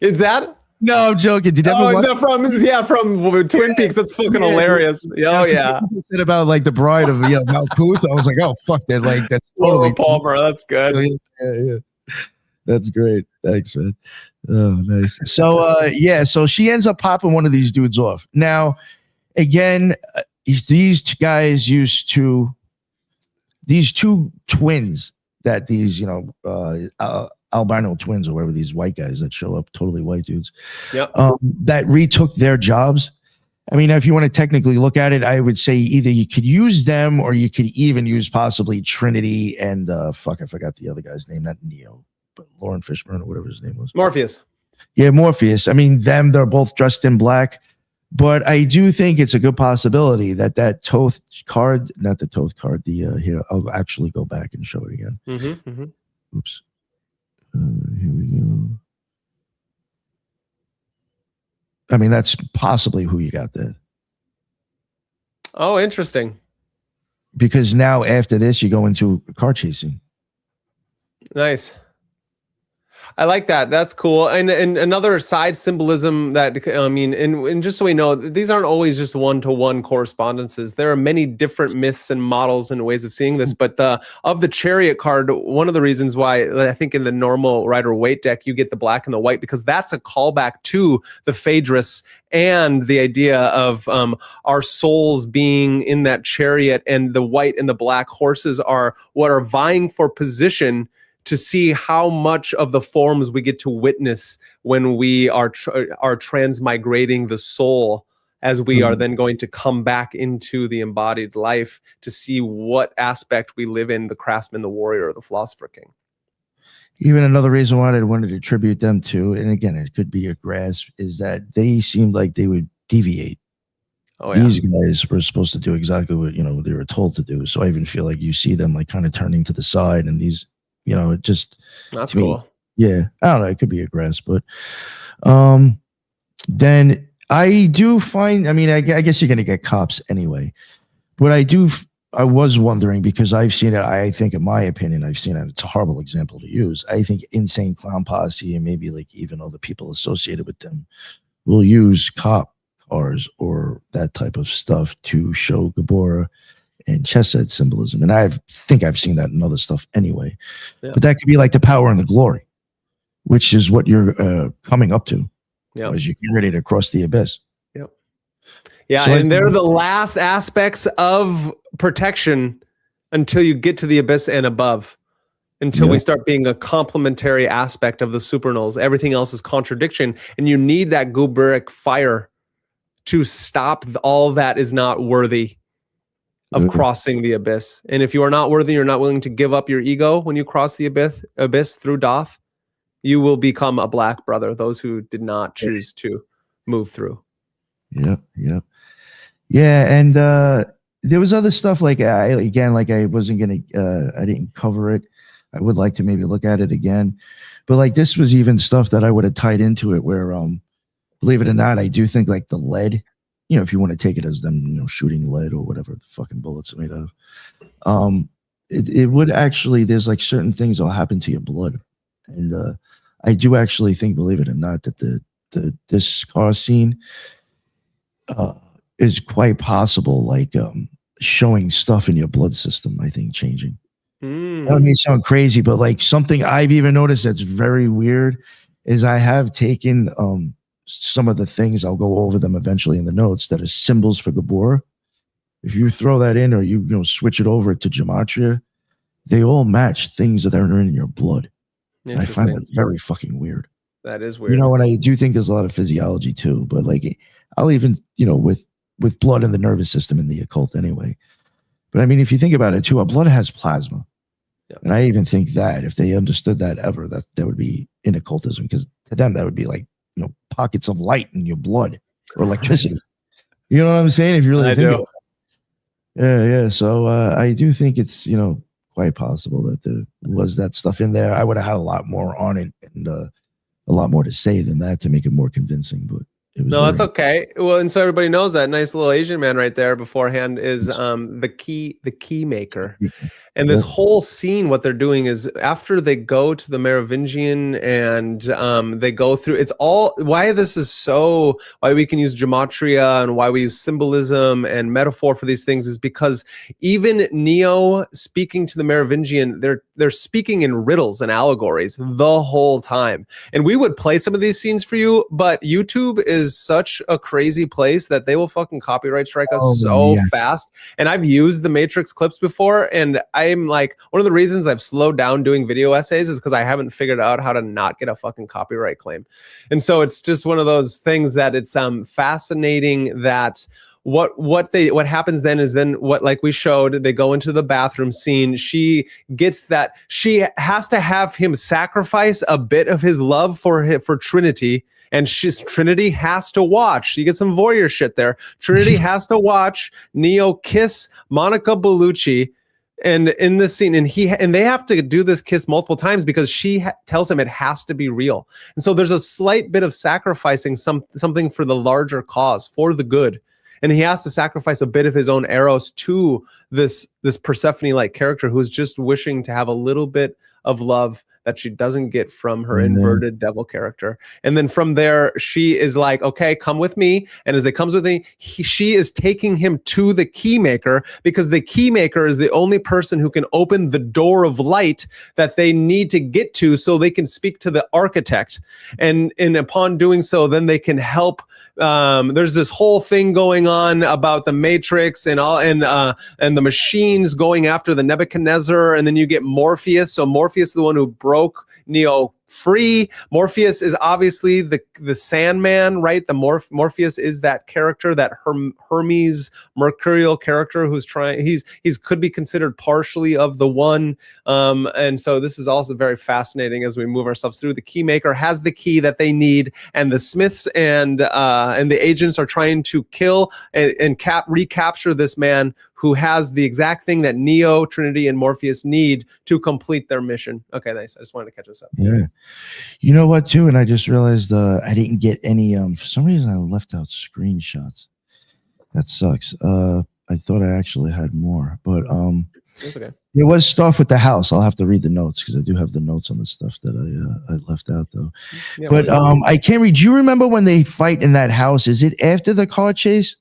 Is that? No, I'm joking. Did you ever is that from Twin Peaks? That's fucking hilarious. Oh yeah. Said about like the bride of Malkuth. I was like, oh fuck that. Like that's Laura Palmer. That's good. Yeah. That's great. Thanks, man. Oh, nice. So so she ends up popping one of these dudes off. Now, again, these guys these two twins that these, you know, albino twins or whatever, these white guys that show up, totally white dudes, that retook their jobs. I mean, if you want to technically look at it, I would say either you could use them or you could even use possibly Trinity and I forgot the other guy's name, not Neo, but Lauren Fishburne or whatever his name was. Morpheus. Yeah, Morpheus. I mean, they're both dressed in black. But I do think it's a good possibility that Toth card, not the Toth card, here, I'll actually go back and show it again. Oops. Here we go. I mean, that's possibly who you got there. Oh, interesting. Because now after this, you go into car chasing. Nice. I like that. That's cool. And another side symbolism that, I mean, and just so we know, these aren't always just one-to-one correspondences. There are many different myths and models and ways of seeing this. But of the Chariot card, one of the reasons why I think in the normal Rider-Waite deck, you get the black and the white, because that's a callback to the Phaedrus and the idea of our souls being in that chariot, and the white and the black horses are what are vying for position to see how much of the forms we get to witness when we are transmigrating the soul, as we are then going to come back into the embodied life to see what aspect we live in, the craftsman, the warrior, or the philosopher king. Even another reason why I wanted to attribute them to, and again, it could be a grasp, is that they seemed like they would deviate. Oh, yeah. These guys were supposed to do exactly what, you know, they were told to do. So I even feel like you see them like kind of turning to the side, and these, you know, it just, that's cool. Yeah, I don't know, it could be a grasp, but then I do find, I mean, I guess you're gonna get cops anyway, but I was wondering, because I've seen it, I think, in my opinion, I've seen it, it's a horrible example to use. I think Insane Clown Posse, and maybe like even other people associated with them, will use cop cars or that type of stuff to show Gabora and chesed symbolism. And I think I've seen that in other stuff anyway. Yeah. But that could be like the power and the glory, which is what you're coming up to as you get ready to cross the abyss. Yeah, so, and they're the last aspects of protection until you get to the abyss and above, until we start being a complementary aspect of the supernulls. Everything else is contradiction, and you need that Guberic fire to stop all that is not worthy of crossing the abyss. And if you are not worthy, you're not willing to give up your ego when you cross the abyss through Doth, you will become a black brother, those who did not choose to move through. Yeah, and there was other stuff like I wasn't gonna I didn't cover it. I would like to maybe look at it again, but like this was even stuff that I would have tied into it, where believe it or not, I do think like the lead, you know, if you want to take it as them, you know, shooting lead or whatever the fucking bullets are made out of, it would actually, there's like certain things that'll happen to your blood, and I do actually think, believe it or not, that this scar scene is quite possible, like showing stuff in your blood system, I think, changing. That may sound crazy, but like something I've even noticed that's very weird is I have taken some of the things, I'll go over them eventually in the notes, that are symbols for Gabora. If you throw that in, or you know, switch it over to gematria, they all match things that are in your blood. And I find that very fucking weird. That is weird. You know, and I do think there's a lot of physiology too, but like I'll even, you know, with blood in the nervous system in the occult anyway. But I mean, if you think about it too, our blood has plasma. And I even think that if they understood that ever, that would be in occultism, because to them that would be like, you know, pockets of light in your blood or electricity. You know what I'm saying? If you really think about it. Yeah. So I do think it's, you know, quite possible that there was that stuff in there. I would have had a lot more on it and a lot more to say than that to make it more convincing, but it was that's okay. Well, and so everybody knows that nice little Asian man right there beforehand is the key maker. And this whole scene, what they're doing is after they go to the Merovingian and they go through, it's all why this is so, why we can use gematria and why we use symbolism and metaphor for these things is because even Neo speaking to the Merovingian, they're speaking in riddles and allegories the whole time. And we would play some of these scenes for you, but YouTube is such a crazy place that they will fucking copyright strike us fast. And I've used the Matrix clips before, and I'm like, one of the reasons I've slowed down doing video essays is because I haven't figured out how to not get a fucking copyright claim. And so it's just one of those things that it's fascinating that what happens then is then what, like we showed, they go into the bathroom scene. She gets that she has to have him sacrifice a bit of his love for Trinity. And Trinity has to watch. You get some voyeur shit there. Trinity has to watch Neo kiss Monica Bellucci, and in this scene, and they have to do this kiss multiple times because she tells him it has to be real. And so there's a slight bit of sacrificing something for the larger cause, for the good. And he has to sacrifice a bit of his own eros to this Persephone-like character who's just wishing to have a little bit of love that she doesn't get from her inverted devil character. And then from there, she is like, okay, come with me. And as they comes with me, she is taking him to the keymaker, because the keymaker is the only person who can open the door of light that they need to get to, so they can speak to the architect. And upon doing so, then they can help. There's this whole thing going on about the Matrix and the machines going after the Nebuchadnezzar, and then you get Morpheus. So Morpheus is the one who broke Neo free. Morpheus is obviously the Sandman, right? The Morpheus is that character, that Hermes mercurial character who's trying. He's could be considered partially of the one. And so this is also very fascinating as we move ourselves through. The keymaker has the key that they need, and the smiths and the agents are trying to kill and recapture this man who has the exact thing that Neo, Trinity, and Morpheus need to complete their mission. Okay, nice. I just wanted to catch us up. Yeah. You know what, too? And I just realized I didn't get any, for some reason I left out screenshots. That sucks. I thought I actually had more, but It's okay. there was stuff with the house. I'll have to read the notes, because I do have the notes on the stuff that I left out, though. Yeah, but I can't read. Do you remember when they fight in that house? Is it after the car chase?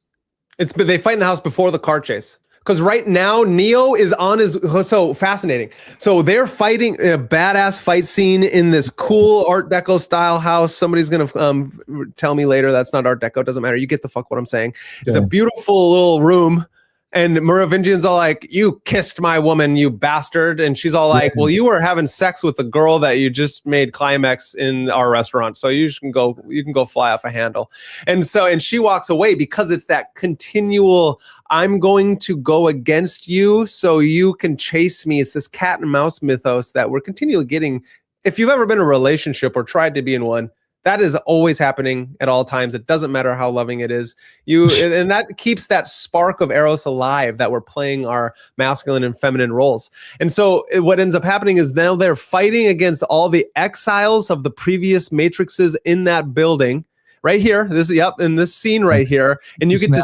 They fight in the house before the car chase. Because right now, Neo is on his... So fascinating. So they're fighting a badass fight scene in this cool Art Deco style house. Somebody's going to tell me later that's not Art Deco. Doesn't matter. You get the fuck what I'm saying. It's a beautiful little room. And Merovingian's all like, you kissed my woman, you bastard. And she's all like, well, you were having sex with the girl that you just made climax in our restaurant. So you can go fly off a handle. And she walks away, because it's that continual, I'm going to go against you so you can chase me. It's this cat and mouse mythos that we're continually getting. If you've ever been in a relationship or tried to be in one, that is always happening at all times. It doesn't matter how loving it is. And that keeps that spark of Eros alive, that we're playing our masculine and feminine roles. And so what ends up happening is now they're fighting against all the exiles of the previous matrices in that building right here. In this scene right here. And you get to...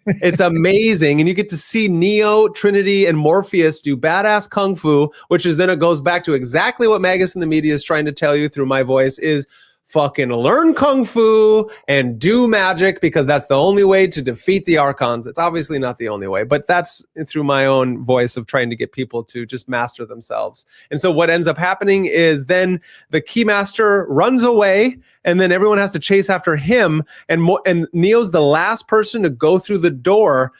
It's amazing. And you get to see Neo, Trinity, and Morpheus do badass kung fu, which is then it goes back to exactly what MagusintheMedia is trying to tell you through my voice is fucking learn kung fu and do magic, because that's the only way to defeat the archons. It's obviously not the only way, but that's through my own voice of trying to get people to just master themselves. And so what ends up happening is then the keymaster runs away, and then everyone has to chase after him, and Neo's the last person to go through the door.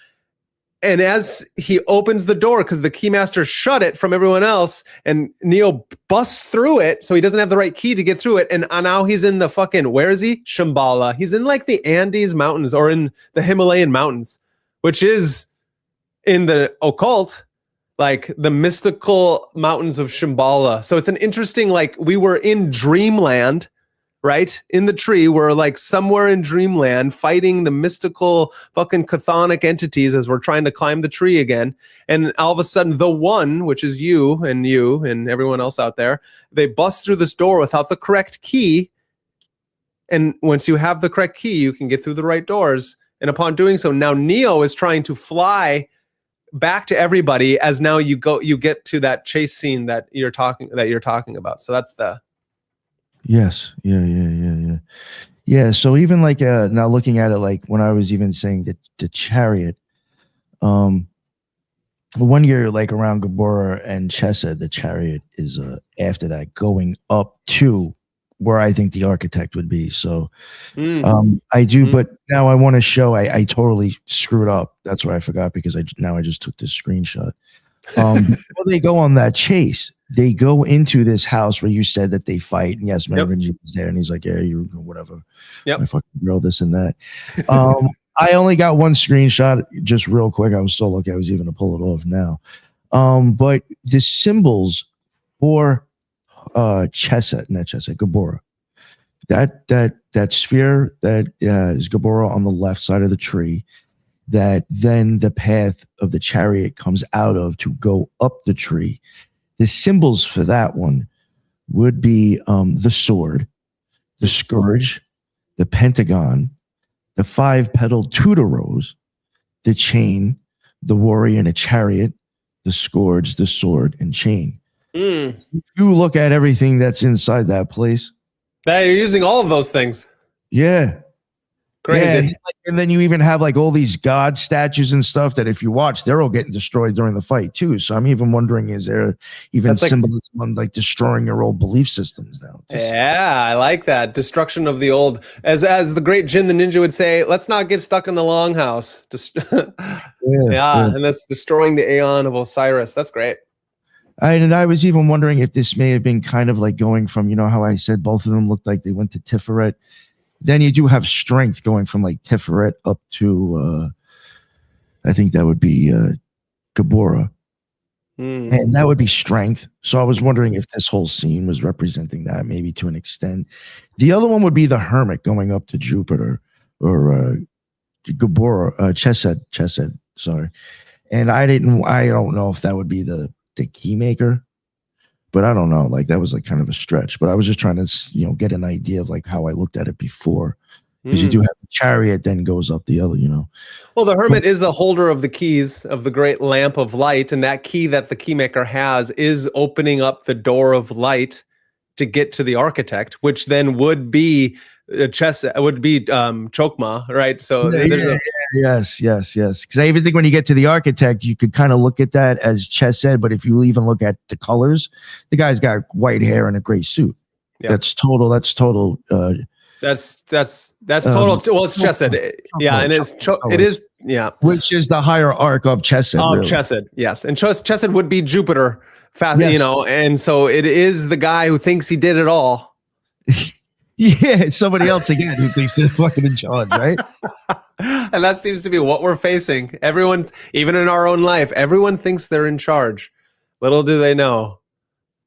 And as he opens the door, because the keymaster shut it from everyone else, and Neo busts through it, so he doesn't have the right key to get through it. And now he's in the fucking, where is he? Shambhala. He's in like the Andes Mountains, or in the Himalayan mountains, which is in the occult, like the mystical mountains of Shambhala. So it's an interesting, like, we were in dreamland, right? In the tree, we're like somewhere in dreamland fighting the mystical fucking chthonic entities as we're trying to climb the tree again. And all of a sudden, the one, which is you and everyone else out there, they bust through this door without the correct key. And once you have the correct key, you can get through the right doors. And upon doing so, now Neo is trying to fly back to everybody as now you get to that chase scene that you're talking about. So that's the... Yes. Yeah. So even like now looking at it, like when I was even saying that the Chariot, 1 year, like around Gabora and Chesed, the Chariot is after that going up to where I think the architect would be. So I do, but now I want to show I totally screwed up. That's why I forgot, because I just took this screenshot. Before they go on that chase, they go into this house where you said that they fight. And yes, Merovingian is there, and he's like, yeah, you whatever. Yep. My fucking girl, this and that. I only got one screenshot, just real quick. I was so lucky I was even to pull it off now. But the symbols for Chesed, not Chesed, Gabora. That sphere that is Gabora on the left side of the tree, that then the path of the Chariot comes out of to go up the tree. The symbols for that one would be the sword, the scourge, the pentagon, the 5-petaled tuberose, the chain, the warrior in a chariot, the scourge, the sword, and chain. Mm. You look at everything that's inside that place. You're using all of those things. Yeah. Crazy. Yeah, and then you even have like all these god statues and stuff that if you watch, they're all getting destroyed during the fight too. So I'm even wondering, is there even symbolism on like destroying your old belief systems now? Yeah, I like that. Destruction of the old. As the great Jin the Ninja would say, let's not get stuck in the longhouse. And that's destroying the Aeon of Osiris. That's great. And I was even wondering if this may have been kind of like going from, you know, how I said both of them looked like they went to Tiferet. Then you do have strength going from like Tiferet up to, I think that would be Gabora. And that would be strength. So I was wondering if this whole scene was representing that maybe to an extent. The other one would be the Hermit going up to Jupiter or Gabora, Chesed, sorry. And I don't know if that would be the key maker. But I don't know, like that was like kind of a stretch. But I was just trying to, you know, get an idea of like how I looked at it before. Because you do have the Chariot, then goes up the other, you know. Well, the Hermit is the holder of the keys of the great lamp of light. And that key that the keymaker has is opening up the door of light to get to the architect, which then would be Chokmah, right? So yes. Because I even think when you get to the architect, you could kind of look at that as Chesed, but if you even look at the colors, the guy's got white hair and a gray suit. Yeah. That's total. That's total. Well, it's Chesed. Yeah, and it is. Yeah, which is the higher arc of Chesed. Really. Chesed, yes, and Chesed would be Jupiter, you know, and so it is the guy who thinks he did it all. Yeah, somebody else again who thinks they're fucking in charge, right? And that seems to be what we're facing. Everyone, even in our own life, everyone thinks they're in charge. Little do they know.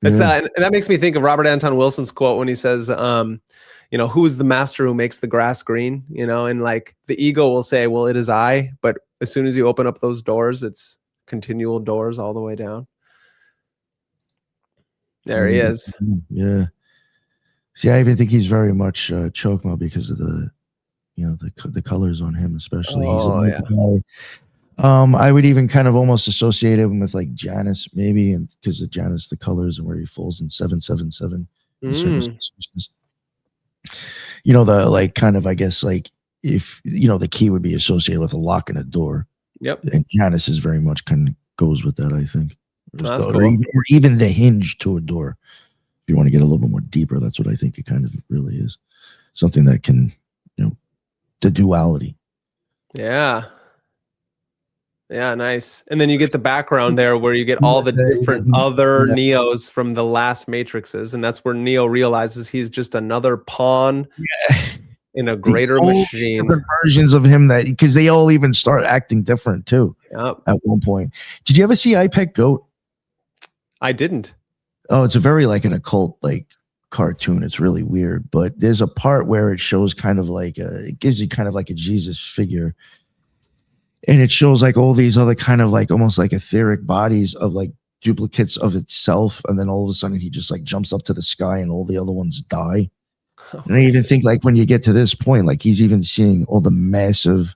It's that, and that makes me think of Robert Anton Wilson's quote when he says, you know, who is the master who makes the grass green? You know, and like the ego will say, well, it is I. But as soon as you open up those doors, it's continual doors all the way down. There he is. Yeah. See, I even think he's very much Chokmah because of the, you know, the colors on him, especially. Guy. I would even kind of almost associate him with like Janus, maybe, and because of Janus, the colors and where he falls in 777. You know, the like kind of, I guess, like if you know, the key would be associated with a lock and a door. Yep. And Janus is very much kind of goes with that, I think. That's cool. Or even the hinge to a door. If you want to get a little bit more deeper, that's what I think it kind of really is. Something that can, you know, the duality. Yeah. Yeah, nice. And then you get the background there where you get all the different other Neos from the last Matrixes. And that's where Neo realizes he's just another pawn in a greater machine. Different versions of him that, because they all even start acting different too. Yep. At one point. Did you ever see I Pet Goat? I didn't. Oh, it's a very like an occult like cartoon. It's really weird, but there's a part where it shows kind of like it gives you kind of like a Jesus figure, and it shows like all these other kind of like almost like etheric bodies of like duplicates of itself, and then all of a sudden he just like jumps up to the sky and all the other ones die. And I even think like when you get to this point, like he's even seeing all the massive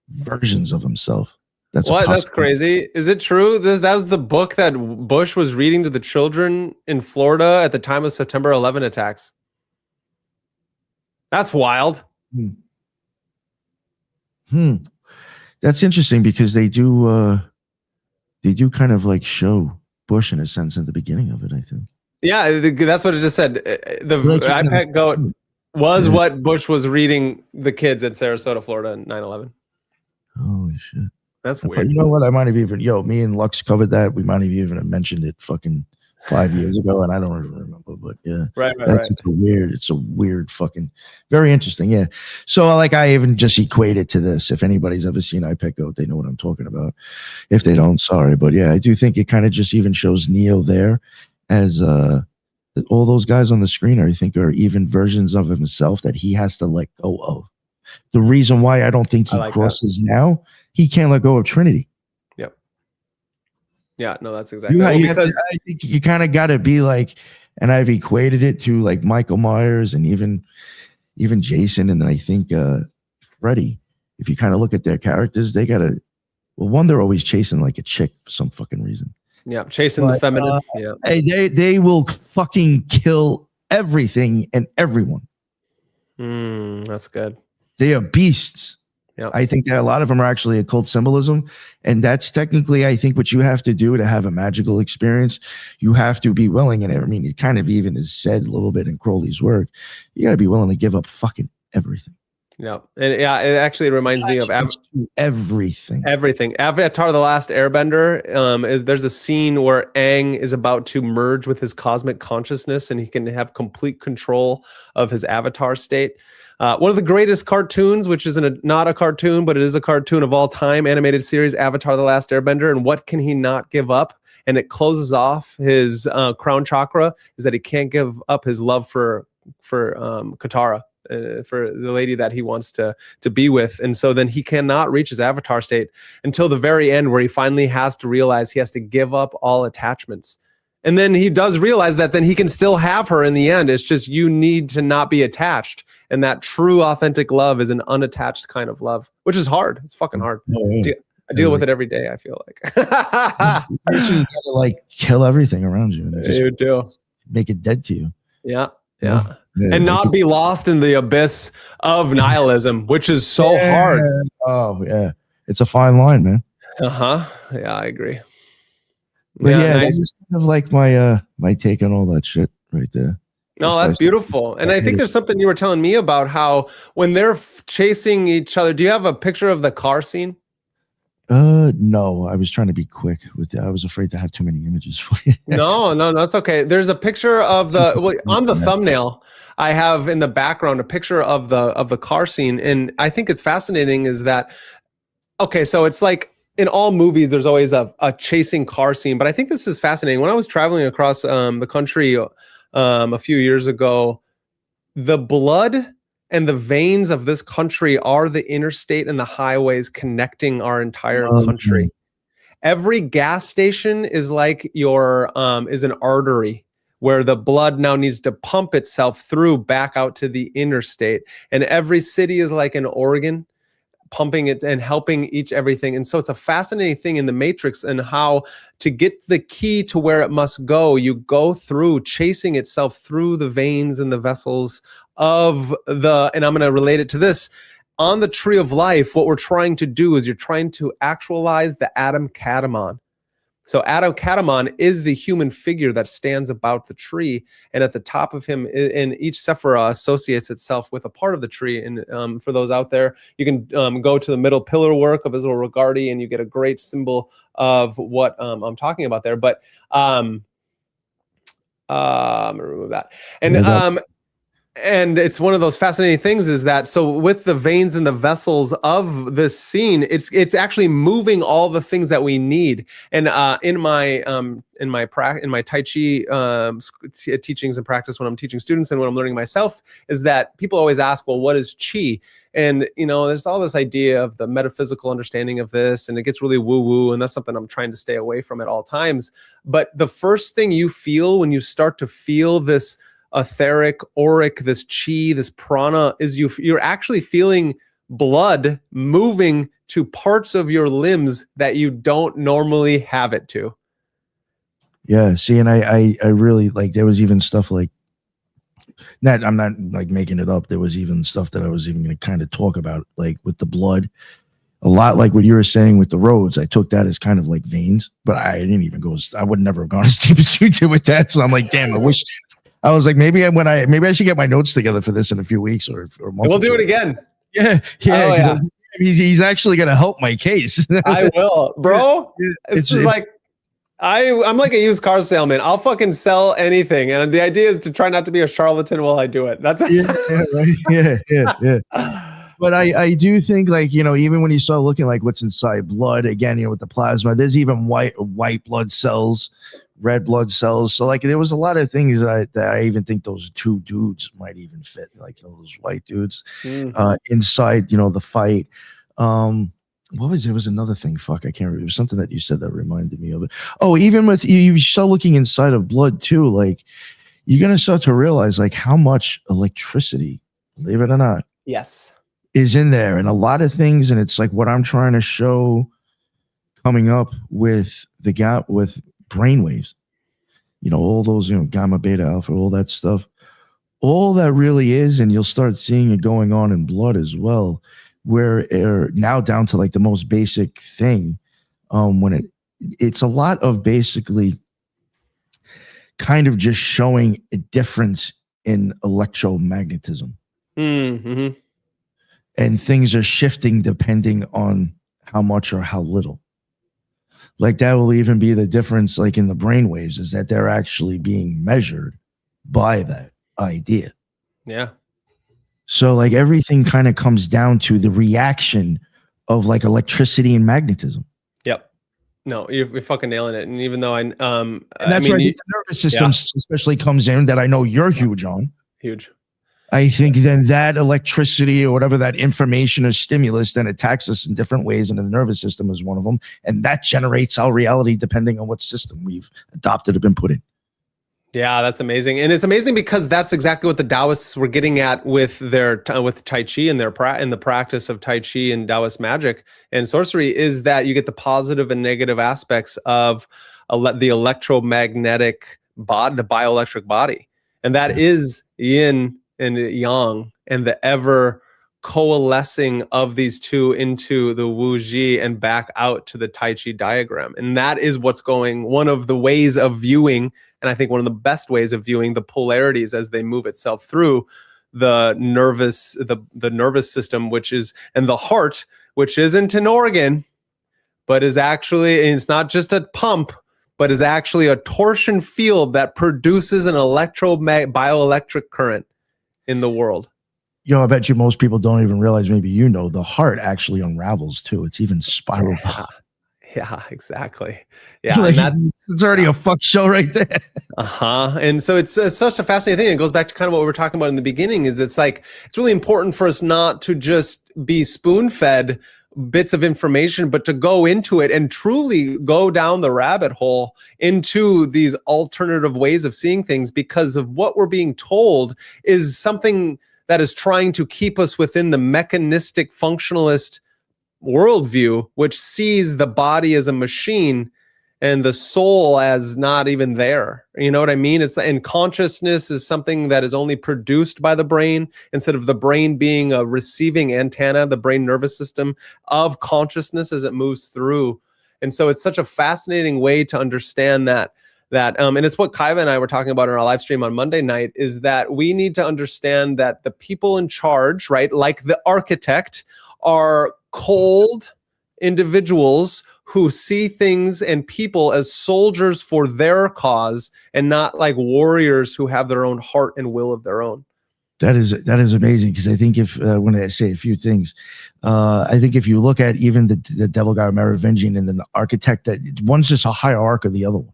versions of himself. That's crazy. Is it true? That was the book that Bush was reading to the children in Florida at the time of September 11 attacks. That's wild. That's interesting because they do kind of like show Bush in a sense at the beginning of it, I think. Yeah, that's what it just said. The I Pet Goat was what Bush was reading the kids at Sarasota, Florida in 9/11. Holy shit. That's weird. You know what? I might have even, me and Lux covered that. We might have even mentioned it fucking 5 years ago, and I don't even remember. But yeah, right. It's a weird fucking, very interesting. Yeah. So like, I even just equate it to this. If anybody's ever seen I Pet Goat, they know what I'm talking about. If they don't, sorry. But yeah, I do think it kind of just even shows Neo there as all those guys on the screen I think are even versions of himself that he has to let go of. The reason why I don't think he crosses now, he can't let go of Trinity. Yep. Yeah, no, that's exactly right. I think you kind of got to be like, and I've equated it to like Michael Myers and even Jason, and I think Freddy. If you kind of look at their characters, they gotta, well, one, they're always chasing like a chick for some fucking reason. Yeah, chasing the But, feminine. Yeah. hey, they will fucking kill everything and everyone. That's good. They are beasts. Yeah. I think that a lot of them are actually occult symbolism. And that's technically, I think, what you have to do to have a magical experience. You have to be willing, and I mean, it kind of even is said a little bit in Crowley's work. You got to be willing to give up fucking everything. Yeah. And yeah, it actually reminds me of everything. Avatar: The Last Airbender. There's a scene where Aang is about to merge with his cosmic consciousness, and he can have complete control of his avatar state. One of the greatest cartoons, which is not a cartoon, but it is a cartoon of all time, animated series, Avatar: The Last Airbender. And what can he not give up? And it closes off his crown chakra, is that he can't give up his love for Katara, for the lady that he wants to be with. And so then he cannot reach his avatar state until the very end, where he finally has to realize he has to give up all attachments. And then he does realize that then he can still have her in the end. It's just you need to not be attached. And that true, authentic love is an unattached kind of love, which is hard. It's fucking hard. I deal with it every day, I feel like. You gotta like kill everything around you. And just you do. Make it dead to you. Yeah. Yeah. And not be lost in the abyss of nihilism, which is so hard. Oh, yeah. It's a fine line, man. Uh-huh. Yeah, I agree. But yeah, nice. That's kind of like my take on all that shit right there. No, that's beautiful. And I think there's something you were telling me about how when they're chasing each other, do you have a picture of the car scene? No, I was trying to be quick with that. I was afraid to have too many images for you. No, that's okay. There's a picture of on the thumbnail. I have in the background a picture of the car scene, and I think it's fascinating is that okay, so it's like in all movies there's always a chasing car scene, but I think this is fascinating. When I was traveling across the country a few years ago, the blood and the veins of this country are the interstate and the highways connecting our entire country. Every gas station is like is an artery where the blood now needs to pump itself through back out to the interstate. And every city is like an organ, pumping it and helping everything. And so it's a fascinating thing in the Matrix, and how to get the key to where it must go, you go through chasing itself through the veins and the vessels of and I'm going to relate it to this. On the tree of life, what we're trying to do is you're trying to actualize the Adam Katamon. So Adam Katamon is the human figure that stands about the tree, and at the top of him, and each Sephira associates itself with a part of the tree. And for those out there, you can go to the middle pillar work of Israel Regardie, and you get a great symbol of what I'm talking about there. But I'm gonna remove that. And it's one of those fascinating things is that, so with the veins and the vessels of this scene, it's actually moving all the things that we need. And in my Tai Chi teachings and practice, when I'm teaching students and when I'm learning myself, is that people always ask, well, what is Chi? And, there's all this idea of the metaphysical understanding of this, and it gets really woo-woo, and that's something I'm trying to stay away from at all times. But the first thing you feel when you start to feel this etheric, auric, this chi, this prana, is you're actually feeling blood moving to parts of your limbs that you don't normally have it to. Yeah, see, and I really like, there was even stuff like that. I'm not like making it up. There was even stuff that I was even going to kind of talk about, like with the blood. A lot like what you were saying with the roads. I took that as kind of like veins, but I didn't even go. I would never have gone as deep as you did with that. So I'm like, damn, I was like, maybe I should get my notes together for this in a few weeks or a month. We'll do it again. Yeah. Oh, yeah. He's actually going to help my case. I will, bro. It's just like, I'm like a used car salesman. I'll fucking sell anything. And the idea is to try not to be a charlatan while I do it. That's right. Yeah. But I do think, like, even when you start looking like what's inside blood, again, with the plasma, there's even white blood cells, red blood cells. So like there was a lot of things that I even think those two dudes might even fit, like those white dudes inside, the fight. There was another thing. Fuck, I can't remember. It was something that you said that reminded me of it. Oh, even with you start looking inside of blood too, like you're gonna start to realize like how much electricity, believe it or not, yes, is in there, and a lot of things. And it's like what I'm trying to show coming up with the gap with brainwaves. All those, gamma, beta, alpha, all that stuff. All that really is, and you'll start seeing it going on in blood as well, where now down to like the most basic thing, when it's a lot of basically kind of just showing a difference in electromagnetism. Mm-hmm. And things are shifting depending on how much or how little. Like that will even be the difference, like in the brainwaves, is that they're actually being measured by that idea. Yeah. So like everything kind of comes down to the reaction of like electricity and magnetism. Yep. No, you're fucking nailing it. And even though and that's where I think the nervous system especially comes in, that I know you're huge on. Huge. I think then that electricity or whatever that information or stimulus then attacks us in different ways, and the nervous system is one of them. And that generates our reality depending on what system we've adopted or been put in. Yeah, that's amazing. And it's amazing because that's exactly what the Taoists were getting at with with Tai Chi and in the practice of Tai Chi and Taoist magic and sorcery, is that you get the positive and negative aspects of the electromagnetic body, the bioelectric body. And that is yin and yang, and the ever coalescing of these two into the Wu Ji and back out to the Tai Chi diagram. And that is what's one of the ways of viewing, and I think one of the best ways of viewing the polarities as they move itself through the nervous system, and the heart, which isn't an organ, but is actually, and it's not just a pump, but is actually a torsion field that produces an bioelectric current in the world. I bet you most people don't even realize, maybe the heart actually unravels too. It's even spiraled. Yeah, exactly. Yeah, like, it's already a fuck show right there. And so it's such a fascinating thing. It goes back to kind of what we were talking about in the beginning, is it's really important for us not to just be spoon-fed bits of information, but to go into it and truly go down the rabbit hole into these alternative ways of seeing things, because of what we're being told is something that is trying to keep us within the mechanistic functionalist worldview, which sees the body as a machine and the soul as not even there. You know what I mean? And consciousness is something that is only produced by the brain, instead of the brain being a receiving antenna, the brain nervous system of consciousness as it moves through. And so it's such a fascinating way to understand that and it's what Kaiva and I were talking about in our live stream on Monday night, is that we need to understand that the people in charge, right, like the architect, are cold individuals who see things and people as soldiers for their cause, and not like warriors who have their own heart and will of their own. That is amazing, because I think when I say a few things, I think if you look at even the devil guy Merovingian and then the architect, that one's just a hierarch of the other one.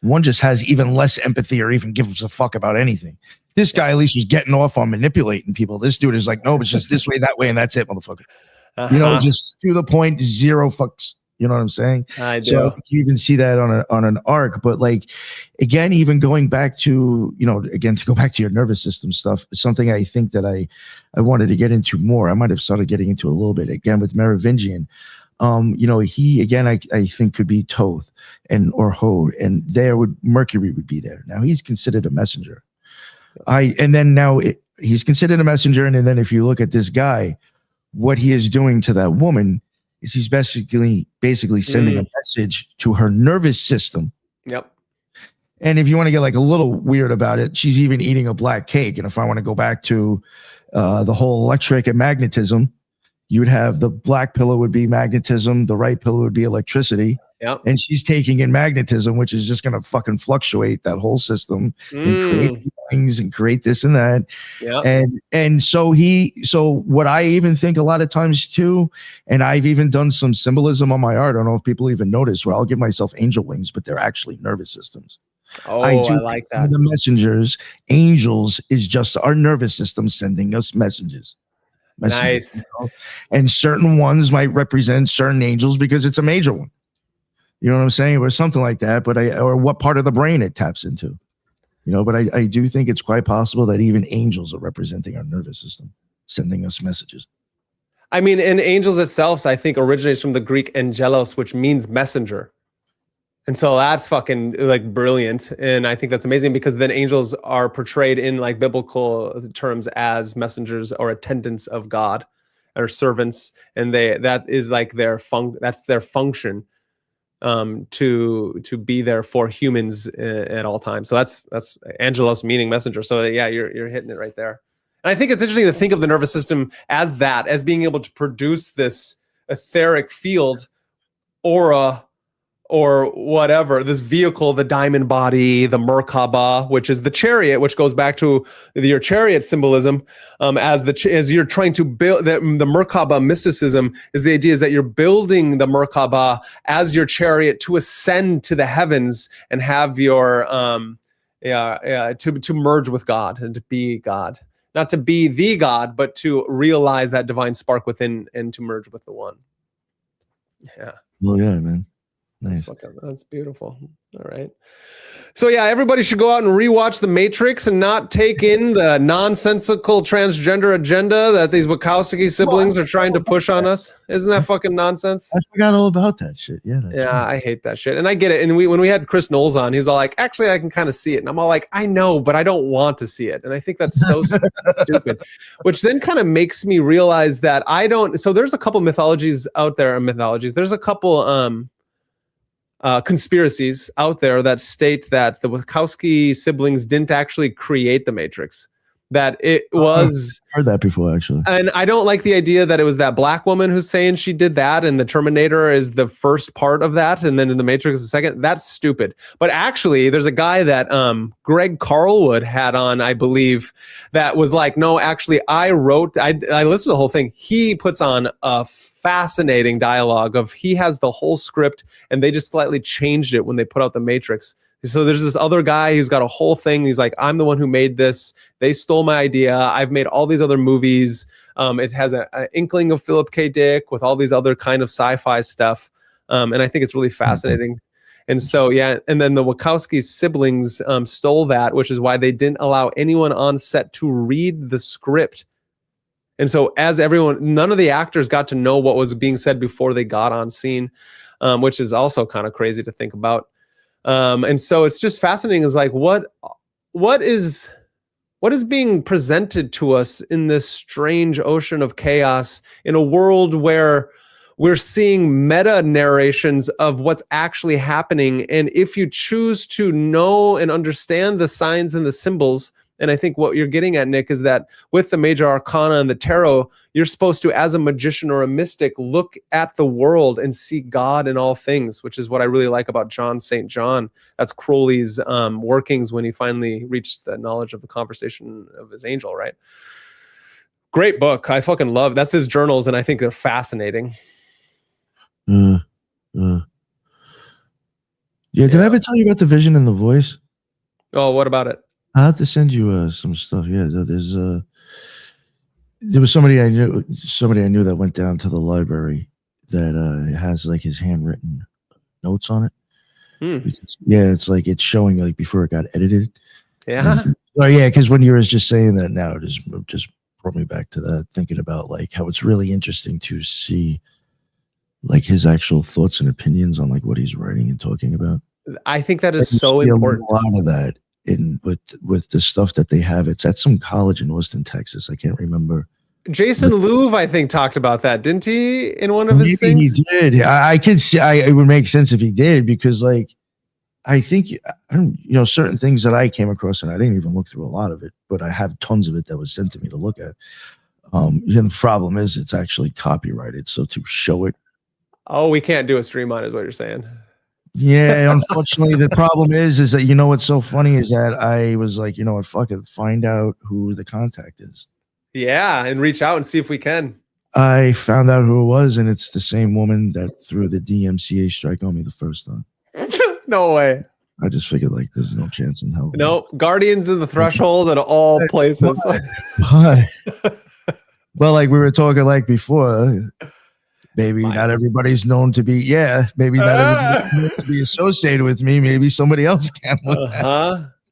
One just has even less empathy or even gives a fuck about anything. This guy at least was getting off on manipulating people. This dude is like, no, it's just this way, that way, and that's it, motherfucker. Just to the point, zero fucks. You know what I'm saying? I do. So you even see that on an arc. But like, again, even going back to, to go back to your nervous system stuff, is something I think that I wanted to get into more. I might have started getting into it a little bit again with Merovingian. He again, I think could be Thoth or Hod, and Mercury would be there. Now he's considered a messenger. He's considered a messenger, and then if you look at this guy, what he is doing to that woman is he's basically sending a message to her nervous system. Yep. And if you want to get like a little weird about it, she's even eating a black cake. And if I want to go back to the whole electric and magnetism, you would have the black pillow would be magnetism, the right pillow would be electricity. Yep. And she's taking in magnetism, which is just going to fucking fluctuate that whole system and create feelings and create this and that. Yep. And so what I even think a lot of times too, and I've even done some symbolism on my art. I don't know if people even notice, where I'll give myself angel wings, but they're actually nervous systems. Oh, I like that. The messengers, angels, is just our nervous system sending us messages. Nice. And certain ones might represent certain angels because it's a major one. You know what I'm saying? Or something like that. Or what part of the brain it taps into. But I do think it's quite possible that even angels are representing our nervous system, sending us messages. I mean, and angels itself, I think, originates from the Greek angelos, which means messenger. And so that's fucking like brilliant. And I think that's amazing because then angels are portrayed in like biblical terms as messengers or attendants of God or servants. And that is like that's their function, to be there for humans at all times. So that's angelos, meaning messenger. So yeah, you're hitting it right there. And I think it's interesting to think of the nervous system as being able to produce this etheric field, aura, or whatever, this vehicle, the diamond body, the Merkaba, which is the chariot, which goes back to your chariot symbolism, as you're trying to build the Merkaba mysticism is the idea is that you're building the Merkaba as your chariot to ascend to the heavens and have your to merge with God and to be God, not to be the God, but to realize that divine spark within and to merge with the one. Yeah. Well, yeah, man. Nice. That's beautiful. All right. So yeah, everybody should go out and rewatch The Matrix and not take in the nonsensical transgender agenda that these Wachowski siblings are trying to push on us. Isn't that fucking nonsense? I forgot all about that shit. Yeah. I hate that shit. And I get it. And when we had Chris Knowles on, he's all like, actually, I can kind of see it. And I'm all like, I know, but I don't want to see it. And I think that's so stupid, which then kind of makes me realize that I don't. So there's a couple mythologies out there. There's a couple conspiracies out there that state that the Wachowski siblings didn't actually create the Matrix, that it was I've heard that before, actually. And I don't like the idea that it was that black woman who's saying she did that, and the Terminator is the first part of that, and then in the Matrix the second. That's stupid. But actually, there's a guy that Greg Carlwood had on, I believe, that was like, no, actually, I listened to the whole thing. He puts on a fascinating dialogue of he has the whole script, and they just slightly changed it when they put out the Matrix. So there's this other guy who's got a whole thing. He's like, I'm the one who made this. They stole my idea. I've made all these other movies. It has an inkling of Philip K. Dick with all these other kind of sci-fi stuff. And I think it's really fascinating. And so, yeah. And then the Wachowski siblings stole that, which is why they didn't allow anyone on set to read the script. And so none of the actors got to know what was being said before they got on scene, which is also kind of crazy to think about. And so it's just fascinating is like, what is being presented to us in this strange ocean of chaos in a world where we're seeing meta narrations of what's actually happening. And if you choose to know and understand the signs and the symbols, and I think what you're getting at, Nick, is that with the Major Arcana and the Tarot, you're supposed to, as a magician or a mystic, look at the world and see God in all things, which is what I really like about John St. John. That's Crowley's workings when he finally reached the knowledge of the conversation of his angel, right? Great book. I fucking love. That's his journals, and I think they're fascinating. Yeah, did I ever tell you about the vision and the voice? Oh, what about it? I'll have to send you some stuff. Yeah, there was somebody I knew that went down to the library that has like his handwritten notes on it. Because, yeah, it's like it's showing like before it got edited. Yeah. Oh yeah, because when you were just saying that now, it just brought me back to that, thinking about like how it's really interesting to see like his actual thoughts and opinions on like what he's writing and talking about. I think that is so important. A lot of that with the stuff that they have. It's at some college in Austin, Texas. I can't remember. Jason Louv, I think, talked about that, didn't he? In one of his things, he did. I could see. It would make sense if he did, because, like, I think certain things that I came across, and I didn't even look through a lot of it, but I have tons of it that was sent to me to look at. And the problem is, it's actually copyrighted, so to show it. Oh, we can't do a stream on, is what you're saying. Yeah, unfortunately, the problem is that, what's so funny is that I was like, what, fuck it, find out who the contact is. Yeah, and reach out and see if we can. I found out who it was, and it's the same woman that threw the DMCA strike on me the first time. No way. I just figured, like, there's no chance in hell. No, Guardians of the Threshold at all places. But well, like we were talking like before, maybe not everybody's known to be, maybe not everybody's known to be associated with me. Maybe somebody else can.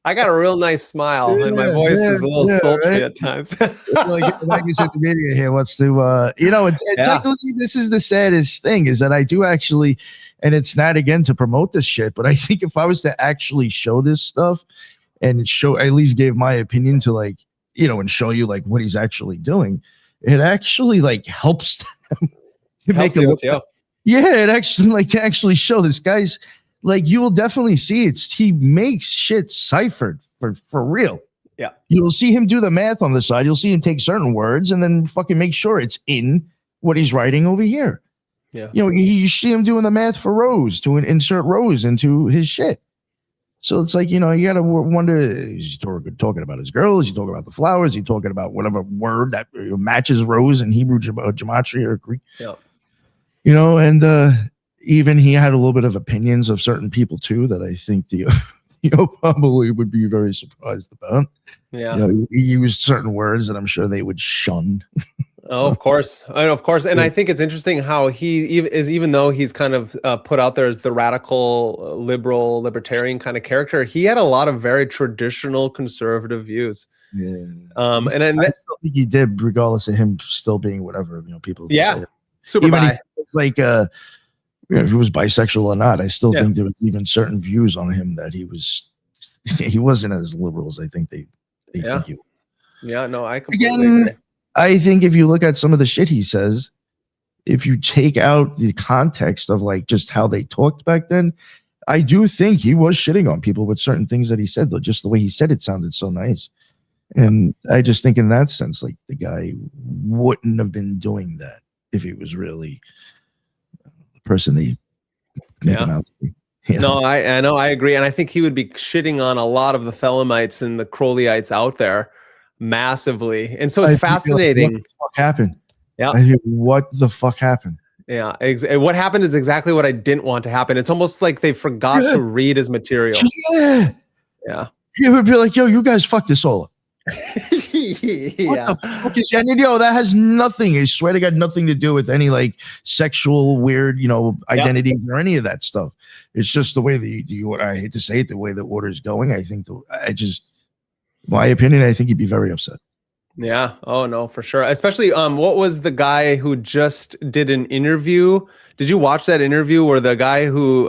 I got a real nice smile, and my voice is a little sultry right? at times. Like MagusintheMedia here wants to, and technically this is the saddest thing is that I do actually, and it's not again to promote this shit, but I think if I was to actually show this stuff and show, at least gave my opinion to like, and show you like what he's actually doing, it actually like helps them to Helps make it the look. OTO. Yeah, it actually like to actually show this guy's like you will definitely see he makes shit ciphered for real. Yeah. You'll see him do the math on the side. You'll see him take certain words and then fucking make sure it's in what he's writing over here. Yeah. You see him doing the math for Rose to insert Rose into his shit. So it's like, you got to wonder, is he talking about his girl? Is he talking about the flowers? Is he talking about whatever word that matches Rose in Hebrew gematria or Greek? Yeah. And even he had a little bit of opinions of certain people too that I think the probably would be very surprised about. Yeah. He used certain words that I'm sure they would shun. Oh, of course. And I think it's interesting how even though he's kind of put out there as the radical, liberal, libertarian kind of character, he had a lot of very traditional conservative views. Yeah. And I still think he did, regardless of him still being whatever, people. Yeah. Super even bi. like, if he was bisexual or not, I still think there was even certain views on him that he wasn't as liberal as I think they think he was. Yeah, no, I completely agree. I think if you look at some of the shit he says, if you take out the context of like just how they talked back then, I do think he was shitting on people with certain things that he said, though. Just the way he said it sounded so nice. And I just think in that sense, like the guy wouldn't have been doing that if he was really the person they make him out to be. No, I know, I agree. And I think he would be shitting on a lot of the Thelemites and the Crowleyites out there massively. And so it's fascinating. What the fuck happened? Yeah. What the fuck happened? Yeah. What happened is exactly what I didn't want to happen. It's almost like they forgot to read his material. Yeah. Yeah. He would be like, yo, you guys fuck this all up. Yeah. What the fuck is that? And, that has nothing, I swear to God, nothing to do with any like sexual weird, identities or any of that stuff. It's just the way I hate to say it, the way the order is going. I think my opinion, I think he'd be very upset. Yeah. Oh no, for sure. Especially, what was the guy who just did an interview? Did you watch that interview where the guy who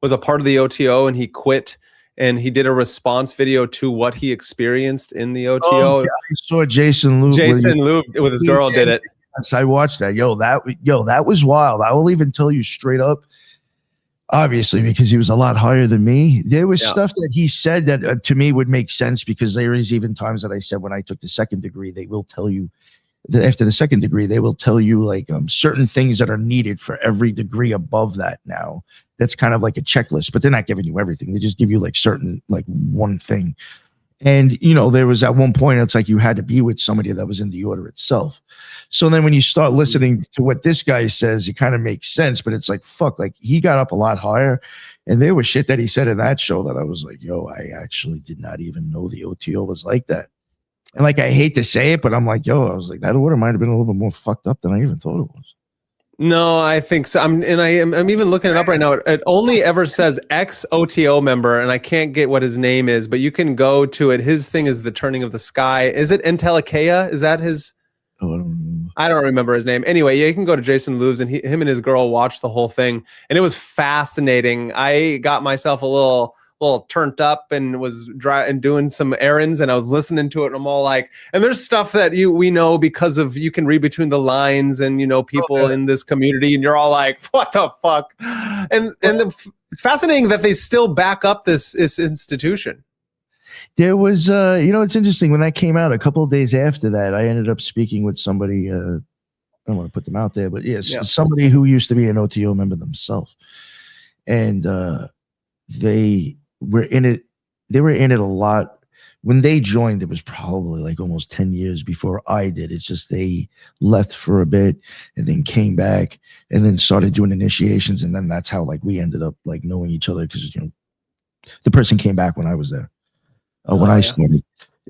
was a part of the OTO and he quit and he did a response video to what he experienced in the OTO? Oh, yeah, I saw Jason Lube. Jason Lube with his girl did it. Yes, I watched that. That was wild. I will even tell you straight up. Obviously, because he was a lot higher than me. There was stuff that he said that to me would make sense, because there is even times that I said when I took the second degree, they will tell you that after the second degree, they will tell you like certain things that are needed for every degree above that now. That's kind of like a checklist, but they're not giving you everything. They just give you like certain, like one thing. And, there was at one point, it's like you had to be with somebody that was in the order itself. So then when you start listening to what this guy says, it kind of makes sense, but it's like, fuck, like he got up a lot higher. And there was shit that he said in that show that I was like, yo, I actually did not even know the OTO was like that. And like, I hate to say it, but I'm like, yo, I was like, that order might've been a little bit more fucked up than I even thought it was. No, I think so. I'm even looking it up right now. It only ever says ex OTO member, and I can't get what his name is, but you can go to it. His thing is the turning of the sky. Is it Entelikea? Is that his? Oh, I don't remember his name. Anyway, yeah, you can go to Jason Lube's, and him and his girl watched the whole thing, and it was fascinating. I got myself a little turned up and was doing some errands, and I was listening to it, and I'm all like, and there's stuff that we know because of, you can read between the lines, and people in this community, and you're all like, what the fuck? It's fascinating that they still back up this institution. There was it's interesting, when that came out a couple of days after that, I ended up speaking with somebody, I don't want to put them out there, but somebody who used to be an OTO member themselves, and they were in it a lot when they joined. It was probably like almost 10 years before I did. It's just they left for a bit and then came back and then started doing initiations, and then that's how like we ended up like knowing each other, because the person came back when I was there, when I started.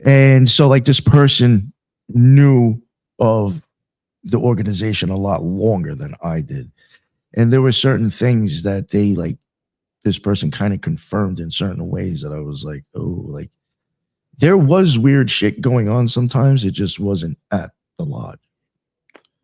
And so like this person knew of the organization a lot longer than I did, and there were certain things that they like this person kind of confirmed in certain ways that I was like, oh, like there was weird shit going on sometimes. It just wasn't at the lodge.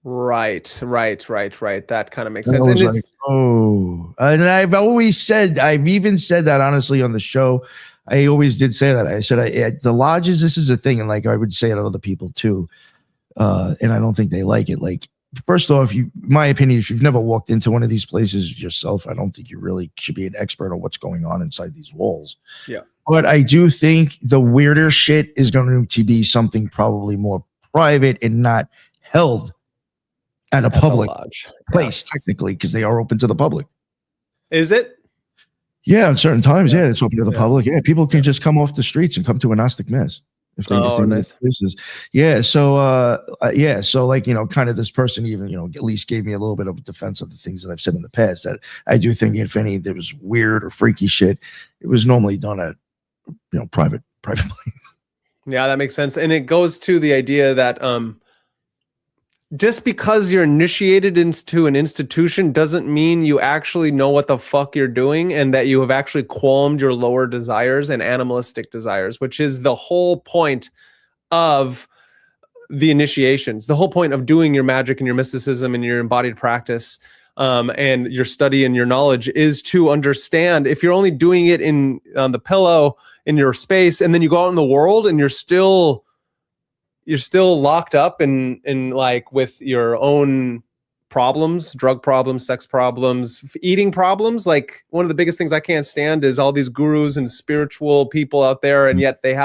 Right. That kind of makes And sense. I And was it's like, oh, and I've even said that honestly on the show. I always did say that. I said, the lodges, this is a thing. And like, I would say it to other people too. And I don't think they like it. Like, first off, my opinion, if you've never walked into one of these places yourself, I don't think you really should be an expert on what's going on inside these walls. Yeah. But I do think the weirder shit is going to be something probably more private and not held at a public place, technically, because they are open to the public. Is it? Yeah, in certain times, yeah, it's open to the public. Yeah, people can just come off the streets and come to a Gnostic Mass. If they nice. Yeah, so like, you know, kind of this person even, you know, at least gave me a little bit of a defense of the things that I've said in the past, that I do think if any there was weird or freaky shit, it was normally done at, you know, private place. Yeah, that makes sense. And it goes to the idea that just because you're initiated into an institution doesn't mean you actually know what the fuck you're doing, and that you have actually qualmed your lower desires and animalistic desires, which is the whole point of the initiations, the whole point of doing your magic and your mysticism and your embodied practice, and your study and your knowledge, is to understand. If you're only doing it on the pillow in your space, and then you go out in the world and you're still locked up in like with your own problems, drug problems, sex problems, eating problems. Like, one of the biggest things I can't stand is all these gurus and spiritual people out there, and yet they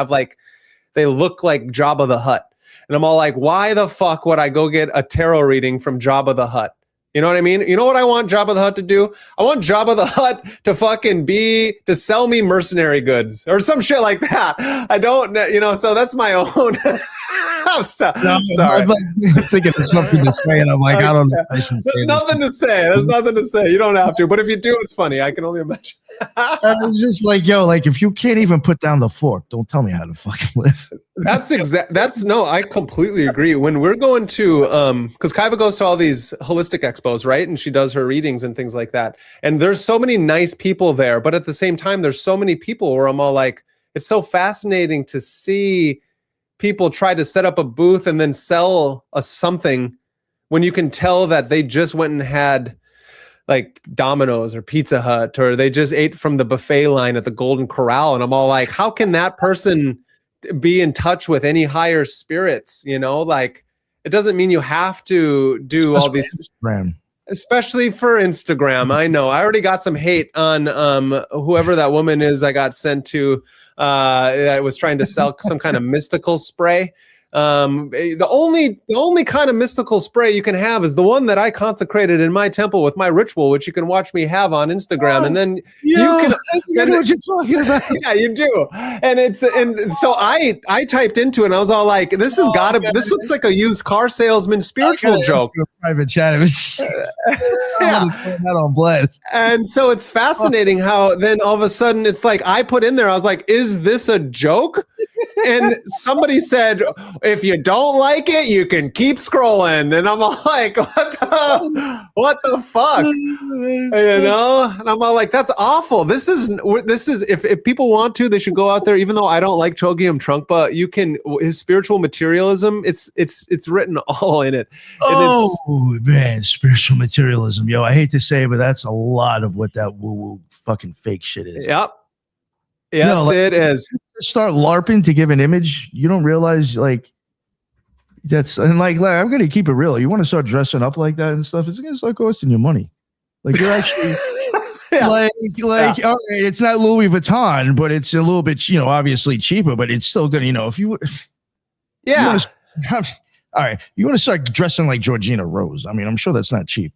look like Jabba the Hutt. And I'm all like, why the fuck would I go get a tarot reading from Jabba the Hutt? You know what I mean? You know what I want Jabba the Hutt to do? I want Jabba the Hutt to to sell me mercenary goods or some shit like that. I don't, you know, so that's my own. I'm sorry. I'm thinking of something to say, and I'm like, I don't know. There's nothing to say. There's nothing to say. You don't have to. But if you do, it's funny. I can only imagine. It's just like, yo, like, if you can't even put down the fork, don't tell me how to fucking live. I completely agree. When we're going to, because Kaiva goes to all these holistic expos, right? And she does her readings and things like that. And there's so many nice people there. But at the same time, there's so many people where I'm all like, it's so fascinating to see people try to set up a booth and then sell us something when you can tell that they just went and had like Domino's or Pizza Hut, or they just ate from the buffet line at the Golden Corral. And I'm all like, how can that person be in touch with any higher spirits? You know, like, it doesn't mean you have to do all these, especially for Instagram. I know I already got some hate on whoever that woman is I got sent to. I was trying to sell some kind of mystical spray. The only kind of mystical spray you can have is the one that I consecrated in my temple with my ritual, which you can watch me have on Instagram. And then you can, I know what you're talking about. Yeah, you do. And so I typed into it and I was all like, this looks like a used car salesman spiritual joke. Private chat. Yeah. That on blast. And so it's fascinating how then all of a sudden it's like, I put in there, I was like, is this a joke? And somebody said, if you don't like it, you can keep scrolling. And I'm all like, what the fuck? You know? And I'm all like, that's awful. This is if people want to, they should go out there, even though I don't like Chogyam Trungpa, you can, his spiritual materialism, it's written all in it. And man, spiritual materialism. Yo, I hate to say it, but that's a lot of what that woo-woo fucking fake shit is. Yep. Yes, it is. Start LARPing to give an image. You don't realize, like, that's, and like I'm gonna keep it real. You want to start dressing up like that and stuff, it's gonna start costing you money. Like, you're actually like all right, it's not Louis Vuitton, but it's a little bit, you know, obviously cheaper, but it's still gonna, you know, if you all right, you want to start dressing like Georgina Rose. I mean, I'm sure that's not cheap.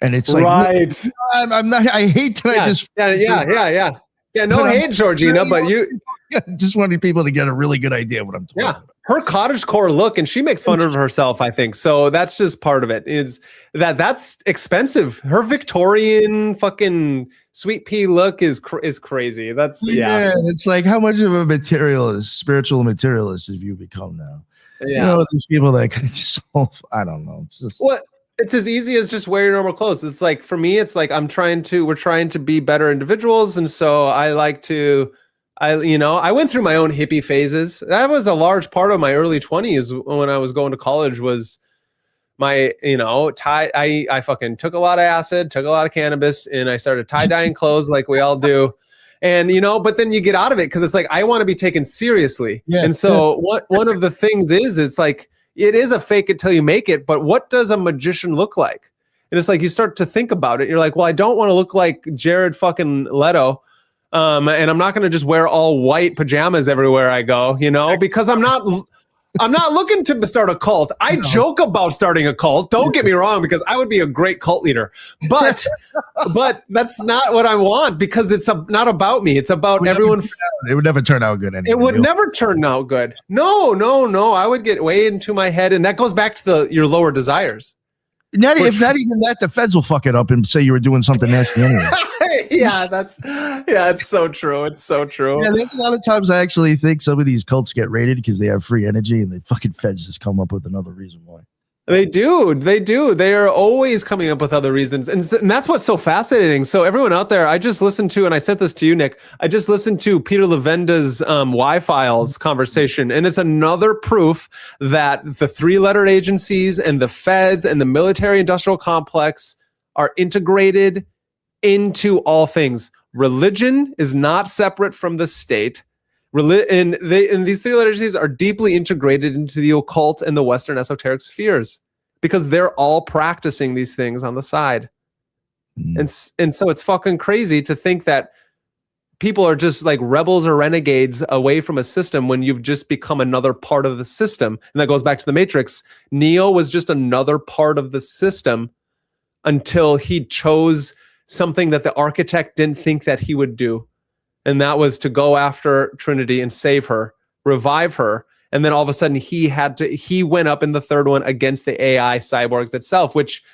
And it's like, right. I'm not, I hate that. Yeah, no hate, Georgina, but you just wanted people to get a really good idea of what I'm talking about. Her cottagecore look, and she makes fun of herself, I think. So that's just part of it. Is that's expensive. Her Victorian fucking sweet pea look is crazy. That's it's like, how much of a materialist, spiritual materialist have you become now? Yeah. You know, these people that just, I don't know. It's just, what? It's as easy as just wear your normal clothes. It's like, for me, it's like we're trying to be better individuals. And so I went through my own hippie phases. That was a large part of my early 20s when I was going to college, was my, I fucking took a lot of acid, took a lot of cannabis, and I started tie-dyeing clothes like we all do. And, but then you get out of it because it's like, I want to be taken seriously. Yeah. And so one of the things is, it's like, it is a fake it till you make it, but what does a magician look like? And it's like, you start to think about it. You're like, well, I don't want to look like Jared fucking Leto. And I'm not going to just wear all white pajamas everywhere I go, because I'm not looking to start a cult. I joke about starting a cult. Don't get me wrong, because I would be a great cult leader, but that's not what I want, because it's not about me. It's about everyone. It would never turn out good anyway. It would never turn out good. No. I would get way into my head. And that goes back to your lower desires. If not even that, the feds will fuck it up and say you were doing something nasty anyway. It's so true. It's so true. Yeah, there's a lot of times I actually think some of these cults get raided because they have free energy, and the fucking feds just come up with another reason why. They do. They are always coming up with other reasons. And that's what's so fascinating. So everyone out there, I just listened to, and I sent this to you, Nick, I just listened to Peter Levenda's Y-Files conversation. And it's another proof that the three-lettered agencies and the feds and the military-industrial complex are integrated into all things. Religion is not separate from the state. And these three agencies are deeply integrated into the occult and the Western esoteric spheres, because they're all practicing these things on the side. And so it's fucking crazy to think that people are just like rebels or renegades away from a system when you've just become another part of the system. And that goes back to the Matrix. Neo was just another part of the system until he chose something that the architect didn't think that he would do. And that was to go after Trinity and save her, revive her. And then all of a sudden he went up in the third one against the AI cyborgs itself, which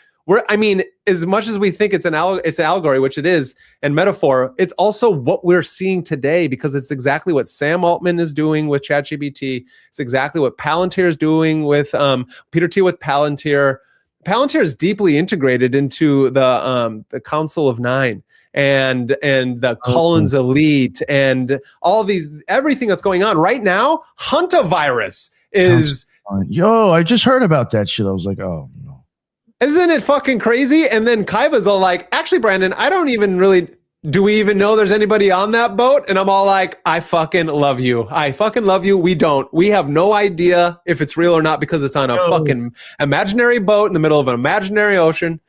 as much as we think it's an allegory, which it is, and metaphor, it's also what we're seeing today, because it's exactly what Sam Altman is doing with ChatGPT. It's exactly what Palantir is doing with Peter Thiel with Palantir. Palantir is deeply integrated into the Council of Nine and the Collins Elite and all these, everything that's going on right now. Hantavirus is. Yo, I just heard about that shit. I was like, oh no. Isn't it fucking crazy? And then Kaiva's all like, actually, Brandon, I don't even really. Do we even know there's anybody on that boat? And I'm all like, I fucking love you. I fucking love you. We don't. We have no idea if it's real or not, because it's on a fucking imaginary boat in the middle of an imaginary ocean.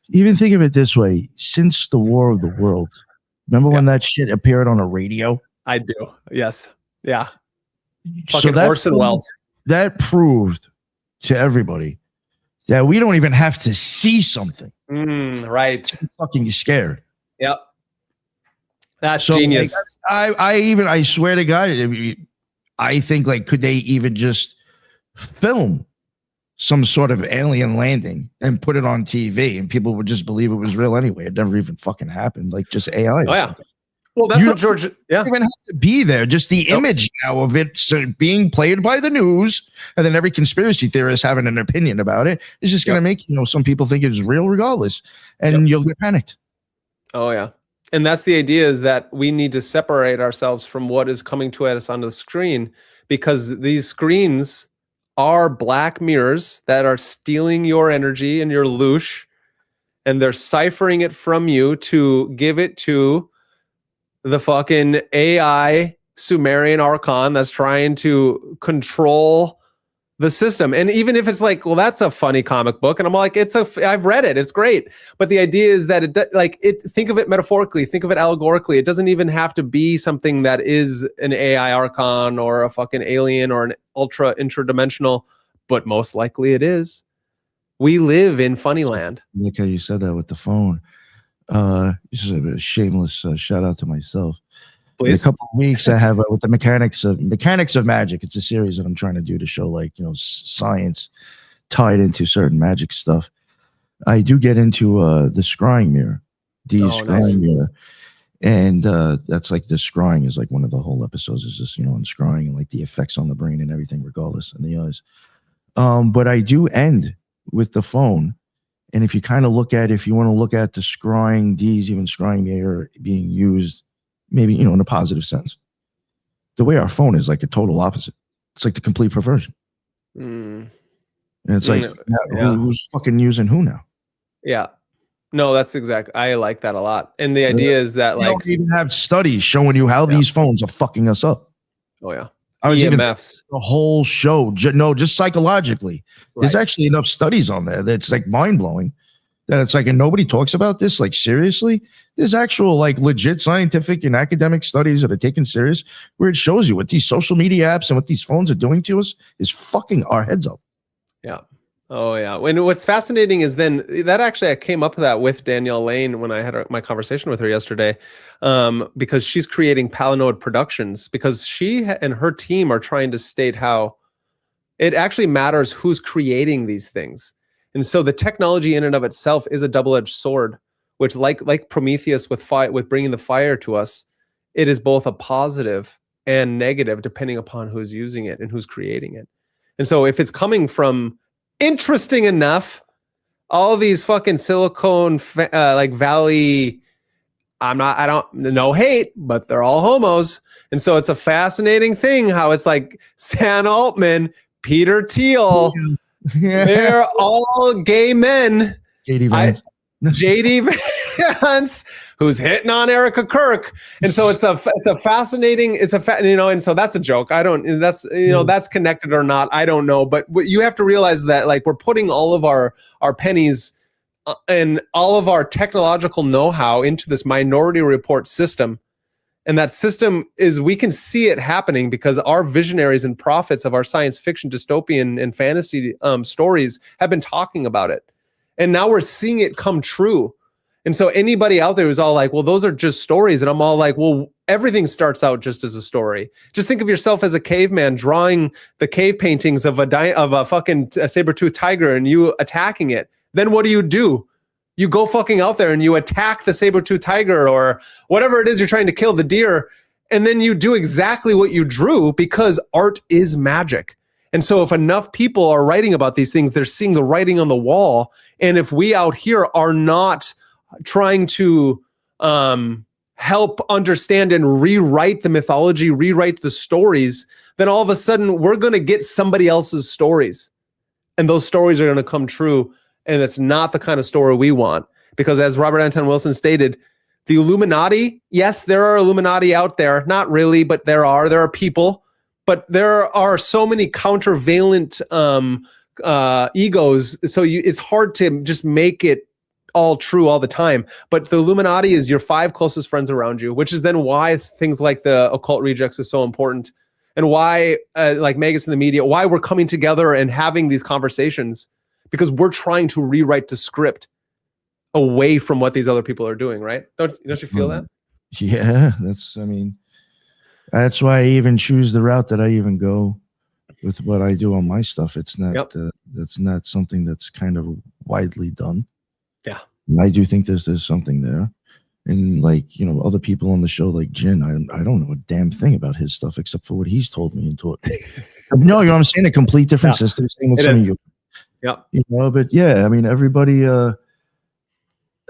Even think of it this way. Since the War of the Worlds, remember when that shit appeared on a radio? I do. Yes. Yeah. Fucking Orson Welles. That proved to everybody that we don't even have to see something. Right. I'm fucking scared. Yep. That's genius. Like, I swear to God, I think, like, could they even just film some sort of alien landing and put it on TV and people would just believe it was real anyway? It never even fucking happened. Like, just AI. Oh, yeah. Well, that's what George. Yeah. You don't even have to be there. Just the image now of it being played by the news, and then every conspiracy theorist having an opinion about it is just going to make some people think it's real regardless, and you'll get panicked. Oh yeah, and that's the idea, is that we need to separate ourselves from what is coming to us on the screen, because these screens are black mirrors that are stealing your energy and your loosh, and they're ciphering it from you to give it to the fucking AI Sumerian Archon that's trying to control the system. And even if it's like, well, that's a funny comic book, and I'm like, I've read it, it's great. But the idea is that think of it metaphorically, think of it allegorically. It doesn't even have to be something that is an AI Archon or a fucking alien or an ultra interdimensional, but most likely it is. We live in funny land. Like how you said that with the phone. This is a shameless shout out to myself. Please. In a couple of weeks, I have with the mechanics of magic. It's a series that I'm trying to do to show, like, science tied into certain magic stuff. I do get into the scrying mirror, scrying mirror, and that's like the scrying is like one of the whole episodes is just on scrying and like the effects on the brain and everything, regardless, in the eyes. But I do end with the phone. And if you kind of look at, if you want to look at the scrying, D's even scrying the air being used, maybe, in a positive sense, the way our phone is like a total opposite. It's like the complete perversion. And it's like, who's fucking using who now? Yeah. No, that's exact. I like that a lot. And the idea is that they don't even have studies showing you how these phones are fucking us up. Oh yeah. I was EMFs. even the whole show. No, just psychologically. Right. There's actually enough studies on there that's like mind blowing. That it's like, and nobody talks about this. Like seriously, there's actual like legit scientific and academic studies that are taken serious, where it shows you what these social media apps and what these phones are doing to us is fucking our heads up. Yeah. Oh yeah. And what's fascinating is then that actually I came up with that with Danielle Lane when I had my conversation with her yesterday, because she's creating Palinode Productions, because she and her team are trying to state how it actually matters who's creating these things. And so the technology in and of itself is a double-edged sword, which like Prometheus with bringing the fire to us, it is both a positive and negative depending upon who's using it and who's creating it. And so if it's coming from, interesting enough, all these fucking Silicon Valley, I don't no hate, but they're all homos. And so it's a fascinating thing how it's like Sam Altman, Peter Thiel, they're all gay men. JD Vance. JD Vance, who's hitting on Erica Kirk. And so it's a fascinating, and so that's a joke. That's connected or not, I don't know. But you have to realize that like we're putting all of our pennies and all of our technological know-how into this Minority Report system. And that system is, we can see it happening because our visionaries and prophets of our science fiction, dystopian, and fantasy stories have been talking about it. And now we're seeing it come true. And so anybody out there who's all like, well, those are just stories. And I'm all like, well, everything starts out just as a story. Just think of yourself as a caveman drawing the cave paintings of a fucking saber-toothed tiger and you attacking it. Then what do? You go fucking out there and you attack the saber-toothed tiger or whatever it is you're trying to kill, the deer. And then you do exactly what you drew because art is magic. And so if enough people are writing about these things, they're seeing the writing on the wall. And if we out here are not trying to help understand and rewrite the mythology, rewrite the stories, then all of a sudden we're going to get somebody else's stories. And those stories are going to come true. And it's not the kind of story we want. Because as Robert Anton Wilson stated, the Illuminati, yes, there are Illuminati out there. Not really, but there are people. But there are so many countervalent egos. So it's hard to just make it all true all the time. But the Illuminati is your 5 closest friends around you, which is then why things like the Occult Rejects is so important. And why like MagusintheMedia, why we're coming together and having these conversations. Because we're trying to rewrite the script away from what these other people are doing, right? Don't you feel that? Yeah, that's why I even choose the route that I even go with what I do on my stuff. It's not that's not something that's kind of widely done. Yeah, and I do think there's something there, and like other people on the show like Jin, I don't know a damn thing about his stuff except for what he's told me and taught me. No, you know what I'm saying? A complete different system. Same with some of you. Yeah. But yeah, everybody, I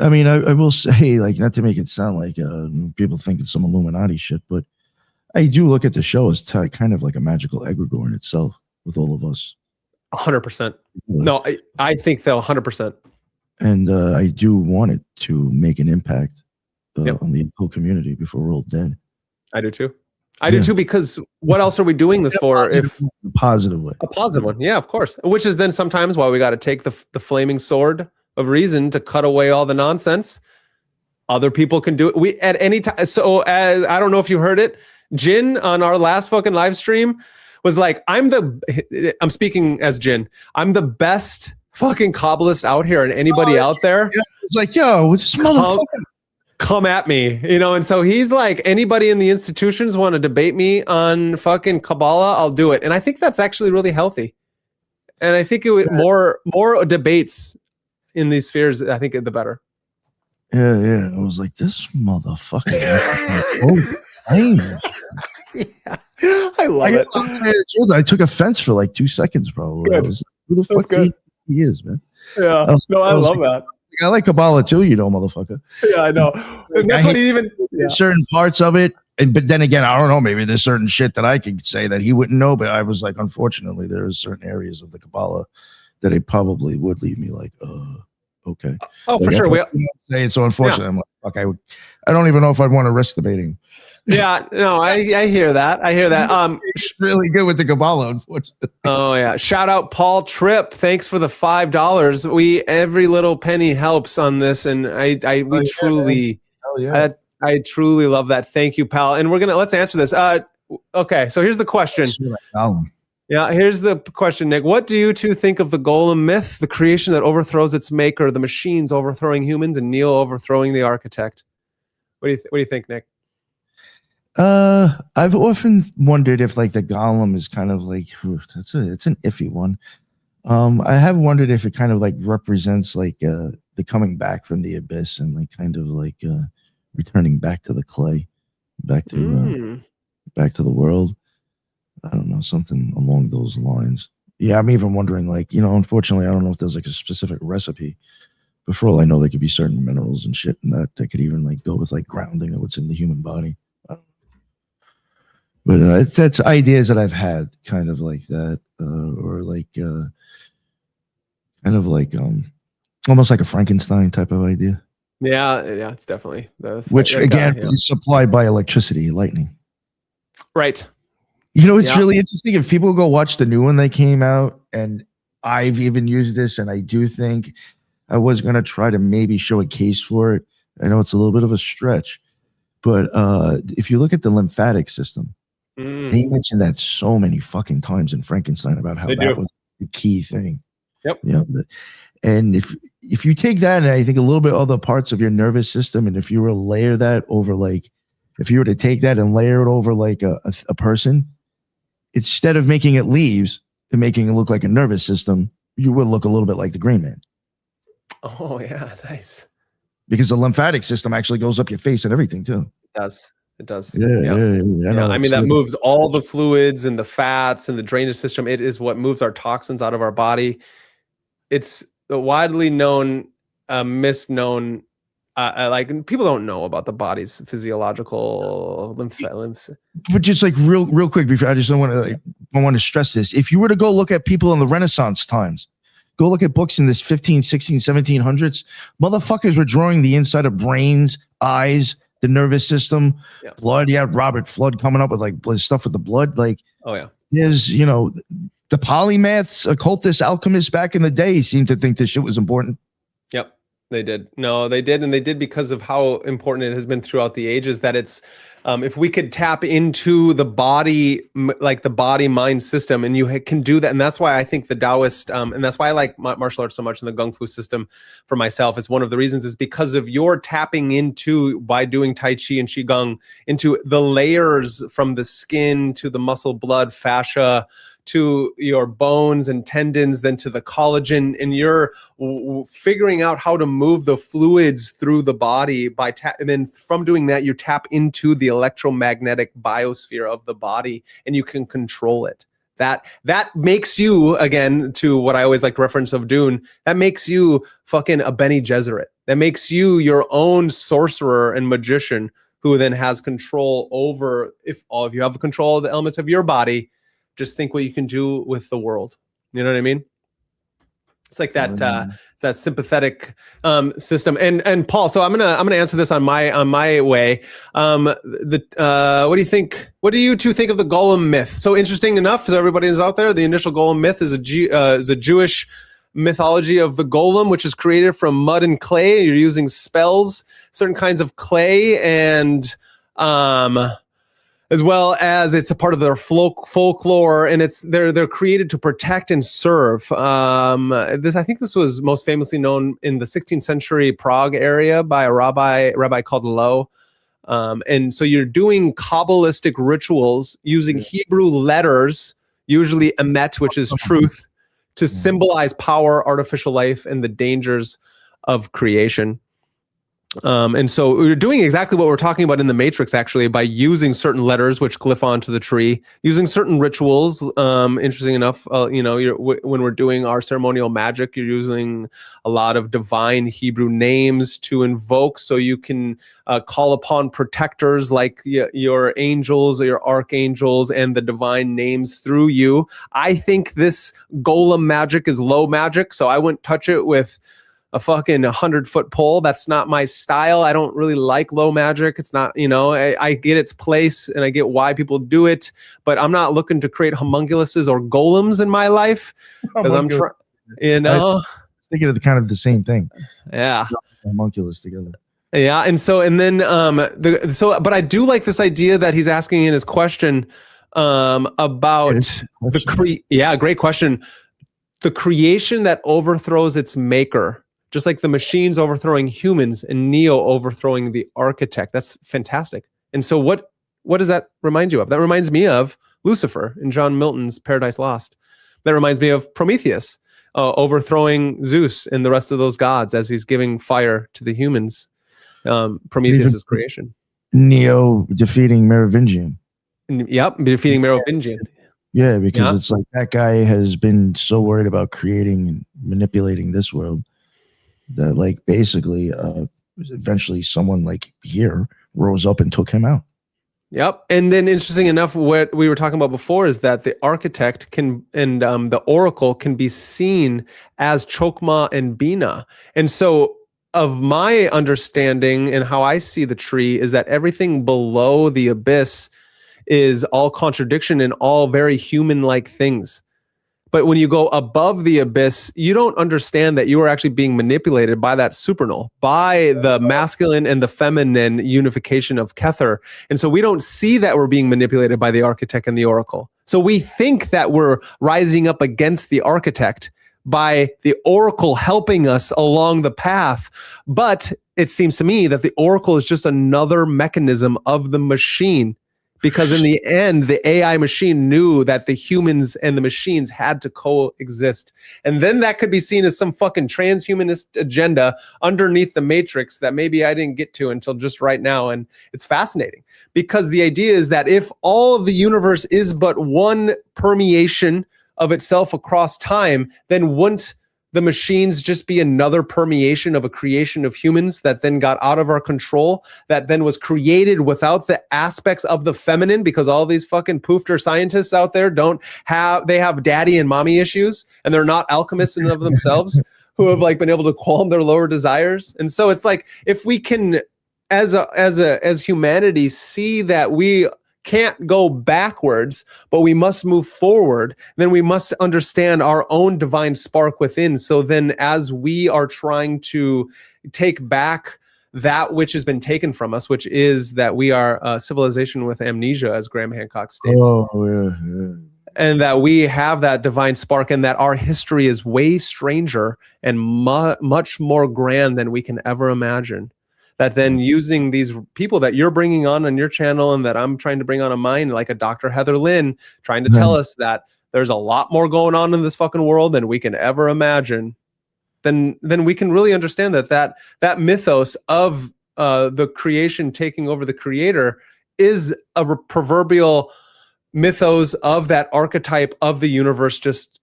will say, like, not to make it sound like people think it's some Illuminati shit, but I do look at the show as kind of like a magical egregore in itself with all of us. 100%. No, I think they'll 100%. And I do want it to make an impact on the whole community before we're all dead. I do too. I do too, because what else are we doing this for? If a positive way, a positive one, yeah, of course. Which is then sometimes why we got to take the flaming sword of reason to cut away all the nonsense. Other people can do it. We at any time. So as I don't know if you heard it, Jin on our last fucking live stream was like, I'm speaking as Jin. I'm the best fucking Kabbalist out here, and anybody out there, it's like, yo, this motherfucker. Come at me, and so he's like, anybody in the institutions want to debate me on fucking Kabbalah, I'll do it. And I think that's actually really healthy. And I think it would more debates in these spheres, I think the better. Yeah. I was like, this motherfucker. Yeah, I love it. I took offense for like 2 seconds, probably. I was like, who the fuck? he is, man. Yeah. I love that. I like Kabbalah too, motherfucker. Yeah, I know. And that's what he even certain parts of it. But then again, I don't know. Maybe there's certain shit that I could say that he wouldn't know. But I was like, unfortunately, there are certain areas of the Kabbalah that it probably would leave me like, okay. Oh, like, for sure. We say it. So unfortunately, I'm like, fuck, I don't even know if I'd want to risk debating. Yeah, no, I hear that. It's really good with the Kabbalah, unfortunately. Oh yeah. Shout out Paul Tripp. Thanks for the $5. Every little penny helps on this, and we truly I truly love that. Thank you, pal. And let's answer this. Okay, so here's the question. Yeah, here's the question, Nick. What do you two think of the Golem myth, the creation that overthrows its maker, the machines overthrowing humans, and Neo overthrowing the architect? What do you think, Nick? I've often wondered if like the Golem is kind of like it's an iffy one. I have wondered if it kind of like represents like the coming back from the abyss and like kind of like returning back to the clay, back to the world. I don't know, something along those lines. Yeah, I'm even wondering like, unfortunately, I don't know if there's like a specific recipe. But for all I know, there could be certain minerals and shit and that could even like go with like grounding of what's in the human body. But that's ideas that I've had, kind of like that, or like, kind of like, almost like a Frankenstein type of idea. Yeah, it's definitely which again is supplied by electricity, lightning. Right. It's really interesting if people go watch the new one that came out, and I've even used this, and I do think I was going to try to maybe show a case for it. I know it's a little bit of a stretch, but if you look at the lymphatic system. They mentioned that so many fucking times in Frankenstein about how that was the key thing. Yep. And if you take that and I think a little bit other parts of your nervous system, and if you were to layer that over, like, if you were to take that and layer it over like a person, instead of making it leaves and making it look like a nervous system, you would look a little bit like the Green Man. Oh yeah, nice. Because the lymphatic system actually goes up your face and everything too. It does. Yeah. I mean, that moves all the fluids and the fats and the drainage system. It is what moves our toxins out of our body. It's a widely known, misknown. Like people don't know about the body's physiological lymph. But just like real quick, before I want to stress this. If you were to go look at people in the Renaissance times, go look at books in this 15, 16, 1700s. Motherfuckers were drawing the inside of brains, eyes, the nervous system, blood. You had Robert Flood coming up with like stuff with the blood. Like, oh yeah, there's the polymaths, occultists, alchemists back in the day seemed to think this shit was important. Yep, they did. No, they did, and they did because of how important it has been throughout the ages. That it's if we could tap into the body, like the body-mind system, and you can do that, and that's why I think the Taoist, and that's why I like martial arts so much, and the Kung Fu system for myself is one of the reasons, is because of your tapping into, by doing Tai Chi and Qigong, into the layers from the skin to the muscle, blood, fascia, to your bones and tendons, then to the collagen, and you're figuring out how to move the fluids through the body and then from doing that, you tap into the electromagnetic biosphere of the body, and you can control it. That makes you, again, to what I always like to reference of Dune, that makes you fucking a Bene Gesserit. That makes you your own sorcerer and magician who then has control over, if all of you have control of the elements of your body, just think what you can do with the world. You know what I mean? It's like that that sympathetic system. And Paul, so I'm gonna answer this on my way. What do you think? What do you two think of the Golem myth? So interesting enough, for everybody who's out there, the initial Golem myth is a Jewish mythology of the Golem, which is created from mud and clay. You're using spells, certain kinds of clay, and as well as it's a part of their folklore, and they're created to protect and serve. I think this was most famously known in the 16th century Prague area by a rabbi called Lo. And so you're doing Kabbalistic rituals using Hebrew letters, usually emet, which is truth, to symbolize power, artificial life, and the dangers of creation. And so we're doing exactly what we're talking about in the Matrix, actually, by using certain letters which glyph onto the tree, using certain rituals. Interesting enough, when we're doing our ceremonial magic, you're using a lot of divine Hebrew names to invoke, so you can call upon protectors like your angels or your archangels and the divine names through you. I think this golem magic is low magic, so I wouldn't touch it with a fucking 100-foot pole. That's not my style. I don't really like low magic. It's not, I get its place and I get why people do it, but I'm not looking to create homunculuses or golems in my life because I'm trying, thinking of the same thing. Yeah. Homunculus together. Yeah. But I do like this idea that he's asking in his question about great question. The creation that overthrows its maker, just like the machines overthrowing humans and Neo overthrowing the architect. That's fantastic. And so what does that remind you of? That reminds me of Lucifer in John Milton's Paradise Lost. That reminds me of Prometheus overthrowing Zeus and the rest of those gods as he's giving fire to the humans. Prometheus's creation. Neo defeating Merovingian. Yep, defeating Merovingian. Yeah, because it's like that guy has been so worried about creating and manipulating this world that like basically eventually someone like here rose up and took him out. Yep. And then interesting enough, what we were talking about before is that the architect the oracle can be seen as Chokmah and Bina. And so of my understanding and how I see the tree is that everything below the abyss is all contradiction and all very human-like things. But when you go above the abyss, you don't understand that you are actually being manipulated by that supernull, by the masculine and the feminine unification of Kether. And so we don't see that we're being manipulated by the architect and the oracle. So we think that we're rising up against the architect by the oracle helping us along the path. But it seems to me that the oracle is just another mechanism of the machine. Because in the end, the AI machine knew that the humans and the machines had to coexist. And then that could be seen as some fucking transhumanist agenda underneath the matrix that maybe I didn't get to until just right now. And it's fascinating because the idea is that if all of the universe is but one permeation of itself across time, then wouldn't the machines just be another permeation of a creation of humans that then got out of our control, that then was created without the aspects of the feminine, because all these fucking poofter scientists out there they have daddy and mommy issues, and they're not alchemists in and of themselves who have like been able to calm their lower desires. And so it's like, if we can, as humanity, see that we can't go backwards, but we must move forward, then we must understand our own divine spark within. So then as we are trying to take back that which has been taken from us, which is that we are a civilization with amnesia, as Graham Hancock states. And that we have that divine spark, and that our history is way stranger and much more grand than we can ever imagine. That then using these people that you're bringing on your channel and that I'm trying to bring on mine, like a Dr. Heather Lynn, trying to tell us that there's a lot more going on in this fucking world than we can ever imagine, then we can really understand that mythos of the creation taking over the creator is a proverbial mythos of that archetype of the universe just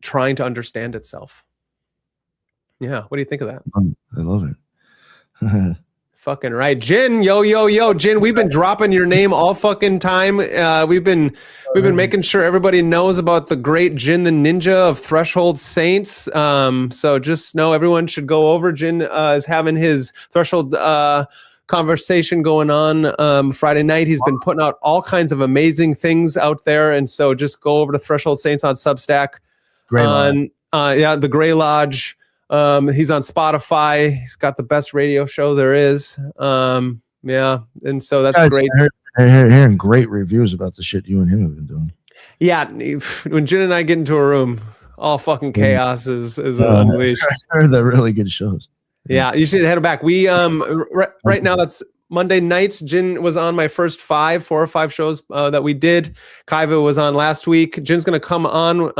trying to understand itself. Yeah, what do you think of that? I love it. Fucking right. Jin, yo, Jin, we've been dropping your name all fucking time. We've been making sure everybody knows about the great Jin the Ninja of Threshold Saints. So just know everyone should go over. Jin is having his Threshold conversation going on Friday night. He's been putting out all kinds of amazing things out there. And so just go over to Threshold Saints on Substack. The Gray Lodge. He's on Spotify. He's got the best radio show there is. And so that's great. Hearing great reviews about the shit you and him have been doing. Yeah, when Jen and I get into a room, all fucking chaos is unleashed. I heard they're really good shows. Yeah, you should head back. We right now that's Monday nights. Jin was on my first 4 or 5 shows that we did. Kaiva was on last week. Jin's going to come on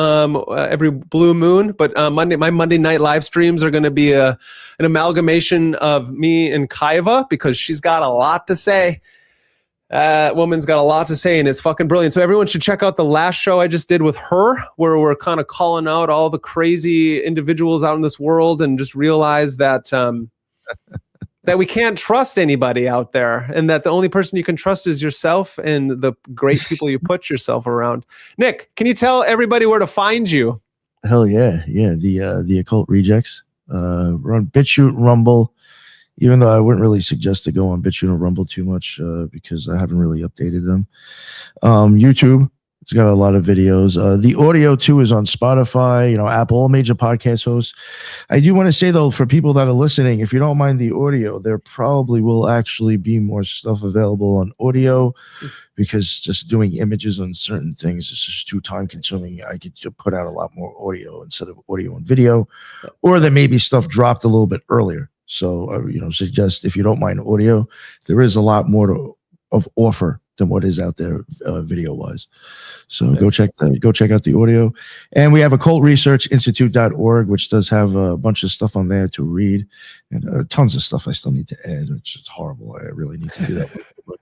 every blue moon, but my Monday night live streams are going to be an amalgamation of me and Kaiva because she's got a lot to say. Woman's got a lot to say, and it's fucking brilliant. So everyone should check out the last show I just did with her, where we're kind of calling out all the crazy individuals out in this world and just realize that that we can't trust anybody out there, and that the only person you can trust is yourself and the great people you put yourself around. Nick, can you tell everybody where to find you? Hell yeah. Yeah. The Occult Rejects. We're on BitChute, Rumble, even though I wouldn't really suggest to go on BitChute or Rumble too much because I haven't really updated them. YouTube, it's got a lot of videos. The audio too is on Spotify, Apple, all major podcast hosts. I do want to say though, for people that are listening, if you don't mind the audio, there probably will actually be more stuff available on audio because just doing images on certain things is just too time consuming. I could put out a lot more audio instead of audio and video, or there may be stuff dropped a little bit earlier. So, suggest if you don't mind audio, there is a lot more of offer than what is out there video wise. So nice. Go check out the audio. And we have occultresearchinstitute.org, which does have a bunch of stuff on there to read, and tons of stuff I still need to add, which is horrible. I really need to do that. But,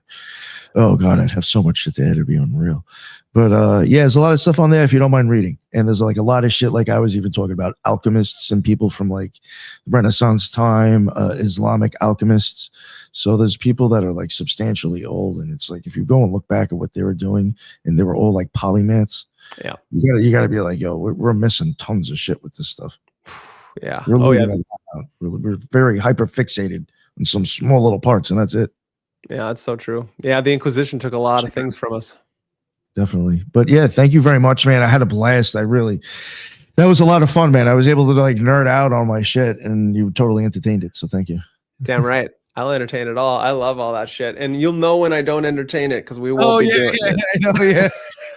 oh God, I'd have so much shit to add. It'd be unreal. But yeah, there's a lot of stuff on there if you don't mind reading. And there's like a lot of shit, like I was even talking about alchemists and people from like Renaissance time, Islamic alchemists. So there's people that are like substantially old, and it's like if you go and look back at what they were doing, and they were all like polymaths. Yeah, you gotta be like, yo, we're missing tons of shit with this stuff. Yeah, we're very hyper fixated on some small little parts, and that's it. Yeah, that's so true. Yeah, the Inquisition took a lot of things from us. Definitely. But yeah, thank you very much, man. I had a blast. That was a lot of fun, man. I was able to like nerd out on my shit, and you totally entertained it. So thank you. Damn right. I'll entertain it all. I love all that shit. And you'll know when I don't entertain it because we won't be doing it. I know, yeah.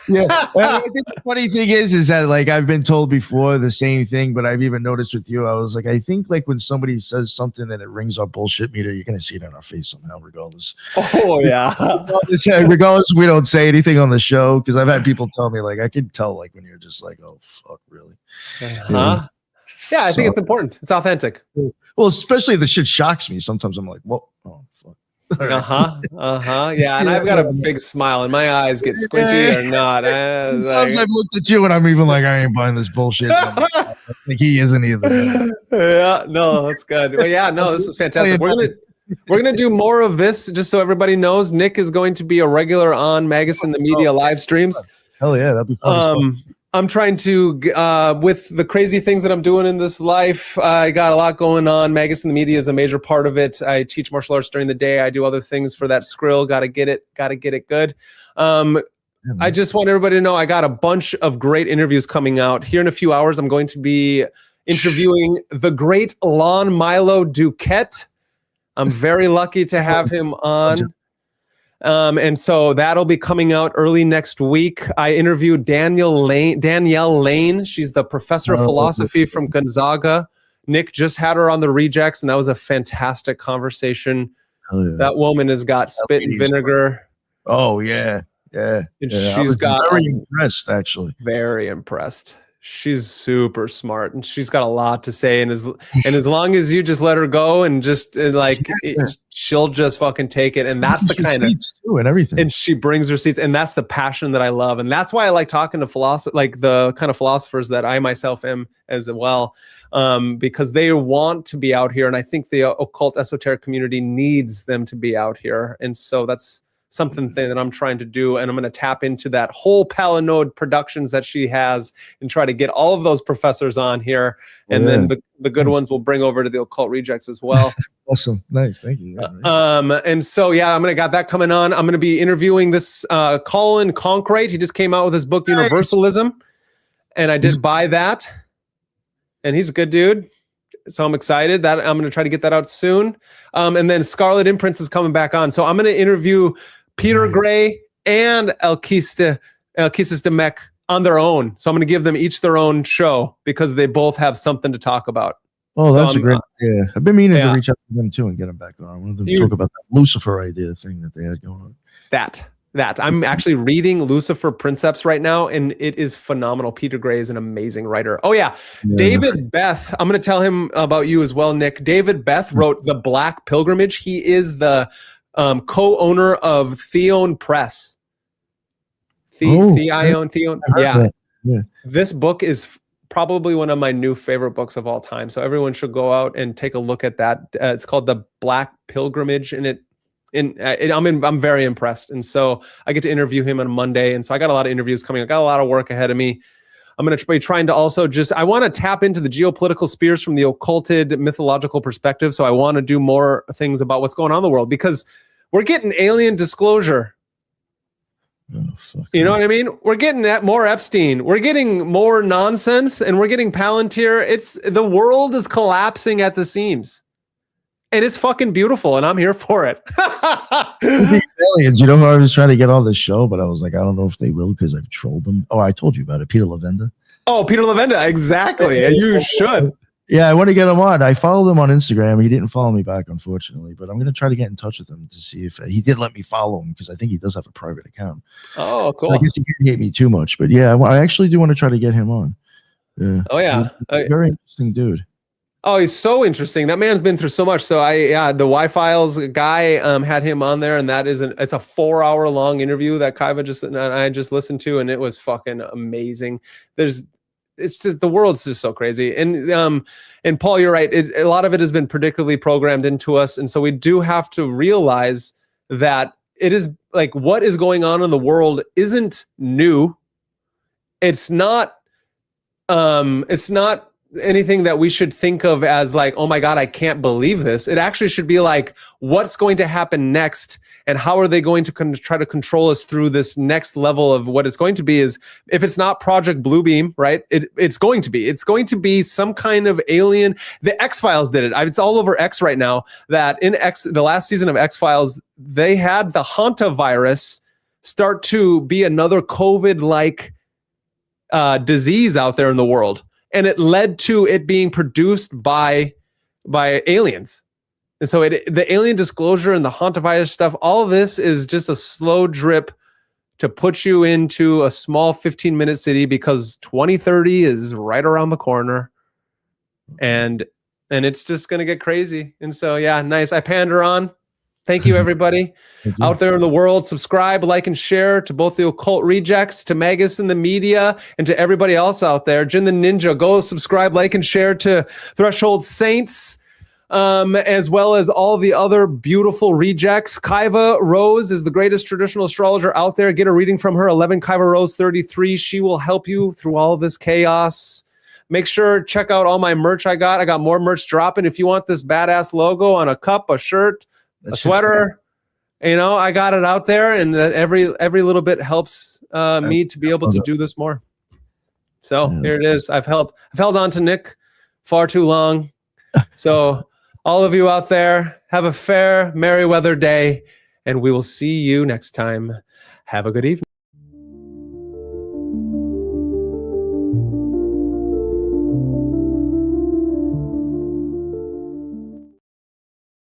Yeah. I think the funny thing is that like I've been told before the same thing, but I've even noticed with you, I was like, I think like when somebody says something that it rings our bullshit meter, you're gonna see it on our face somehow, regardless. Oh yeah. Regardless, we don't say anything on the show because I've had people tell me like I can tell like when you're just like, oh fuck, really? Yeah, I think it's important. It's authentic. Well, especially if the shit shocks me. Sometimes I'm like, whoa, oh fuck. Yeah, and I've got a big smile, and my eyes get squinty or not. Sometimes I've looked at you, and I'm even like, I ain't buying this bullshit. I think he isn't either. Yeah, no, that's good. Well, yeah, no, this is fantastic. We're gonna do more of this, just so everybody knows. Nick is going to be a regular on MagusintheMedia live streams. Hell yeah, that'd be fun. I'm trying to, with the crazy things that I'm doing in this life, I got a lot going on. MagusintheMedia is a major part of it. I teach martial arts during the day. I do other things for that skrill. Got to get it good. I just want everybody to know I got a bunch of great interviews coming out. Here in a few hours, I'm going to be interviewing the great Lon Milo Duquette. I'm very lucky to have him on. And so that'll be coming out early next week. I interviewed Danielle Lane. She's the professor of philosophy from Gonzaga. Nick just had her on the Rejects, and that was a fantastic conversation. Yeah. That woman has got spit and vinegar. Oh yeah. And she's got very impressed, actually. Very impressed. She's super smart, and she's got a lot to say. And as long as you just let her go and just she'll just fucking take it. And that's the kind of too and everything. And she brings receipts, and that's the passion that I love, and that's why I like talking to like the kind of philosophers that I myself am as well, because they want to be out here, and I think the occult esoteric community needs them to be out here, and so that's something that I'm trying to do, and I'm going to tap into that whole Palinode Productions that she has and try to get all of those professors on here, and then the good ones will bring over to the Occult Rejects as well. Awesome, nice, thank you. And so I'm going to got that coming on. I'm going to be interviewing this Colin Concrete. He just came out with his book Universalism, and I did buy that, and he's a good dude. So I'm excited that I'm going to try to get that out soon. And then Scarlet Imprints is coming back on. So I'm going to interview Peter Gray and Alkistis Demek on their own. So I'm going to give them each their own show because they both have something to talk about. Oh, So that's a great idea. I've been meaning to yeah. reach out to them too and get them back on. I wanted them to talk about that Lucifer idea thing that they had going on. That I'm actually reading Lucifer Princeps right now, and it is phenomenal. Peter Gray is an amazing writer. Oh yeah. David Beth, I'm going to tell him about you as well, Nick. David Beth wrote The Black Pilgrimage. He is the co-owner of Theon Press. Theon. Yeah. This book is probably one of my new favorite books of all time. So everyone should go out and take a look at that. It's called The Black Pilgrimage, and I'm very impressed. And so I get to interview him on Monday. And so I got a lot of interviews coming. I got a lot of work ahead of me. I'm going to be trying to also I want to tap into the geopolitical spheres from the occulted mythological perspective. So I want to do more things about what's going on in the world, because we're getting alien disclosure. You know what I mean? We're getting more Epstein. We're getting more nonsense, and we're getting Palantir. The world is collapsing at the seams. And it's fucking beautiful, and I'm here for it. Aliens, you know who I was trying to get on the show, but I was like, I don't know if they will because I've trolled them. Oh, I told you about it, Peter Levenda. Oh, Peter Levenda, exactly. You should. Yeah, I want to get him on. I followed him on Instagram. He didn't follow me back, unfortunately, but I'm going to try to get in touch with him to see if he did let me follow him, because I think he does have a private account. Oh, cool. I guess he didn't hate me too much, but yeah, I actually do want to try to get him on. Yeah. Oh yeah, he's a very interesting dude. Oh, he's so interesting. That man's been through so much. So the Y-Files guy had him on there, and it's a 4-hour long interview that Kaiva and I just listened to, and it was fucking amazing. It's just, the world's just so crazy. And Paul, you're right. A lot of it has been predictably programmed into us, and so we do have to realize that it is like what is going on in the world isn't new. It's not anything that we should think of as like, oh my God, I can't believe this. It actually should be like, what's going to happen next, and how are they going to try to control us through this next level of what it's going to be. Is if it's not Project Bluebeam, right? It's going to be some kind of alien. The X-Files did it. It's all over X right now, that in the last season of X-Files, they had the hantavirus start to be another COVID-like disease out there in the world. And it led to it being produced by aliens. And so the alien disclosure and the hantavirus stuff, all of this is just a slow drip to put you into a small 15-minute city, because 2030 is right around the corner. And it's just going to get crazy. And so, yeah, nice. I pander on. Thank you, everybody out there in the world. Subscribe, like, and share to both the Occult Rejects, to MagusintheMedia, and to everybody else out there. Jin the Ninja, go subscribe, like, and share to Threshold Saints, as well as all the other beautiful rejects. Kaiva Rose is the greatest traditional astrologer out there. Get a reading from her, 11 Kaiva Rose 33. She will help you through all of this chaos. Make sure check out all my merch I got. I got more merch dropping. If you want this badass logo on a cup, a shirt, a sweater, I got it out there, and that every little bit helps me to be able to do this more. So here it is. I've held on to Nick far too long. So all of you out there, have a fair, merry weather day, and we will see you next time. Have a good evening.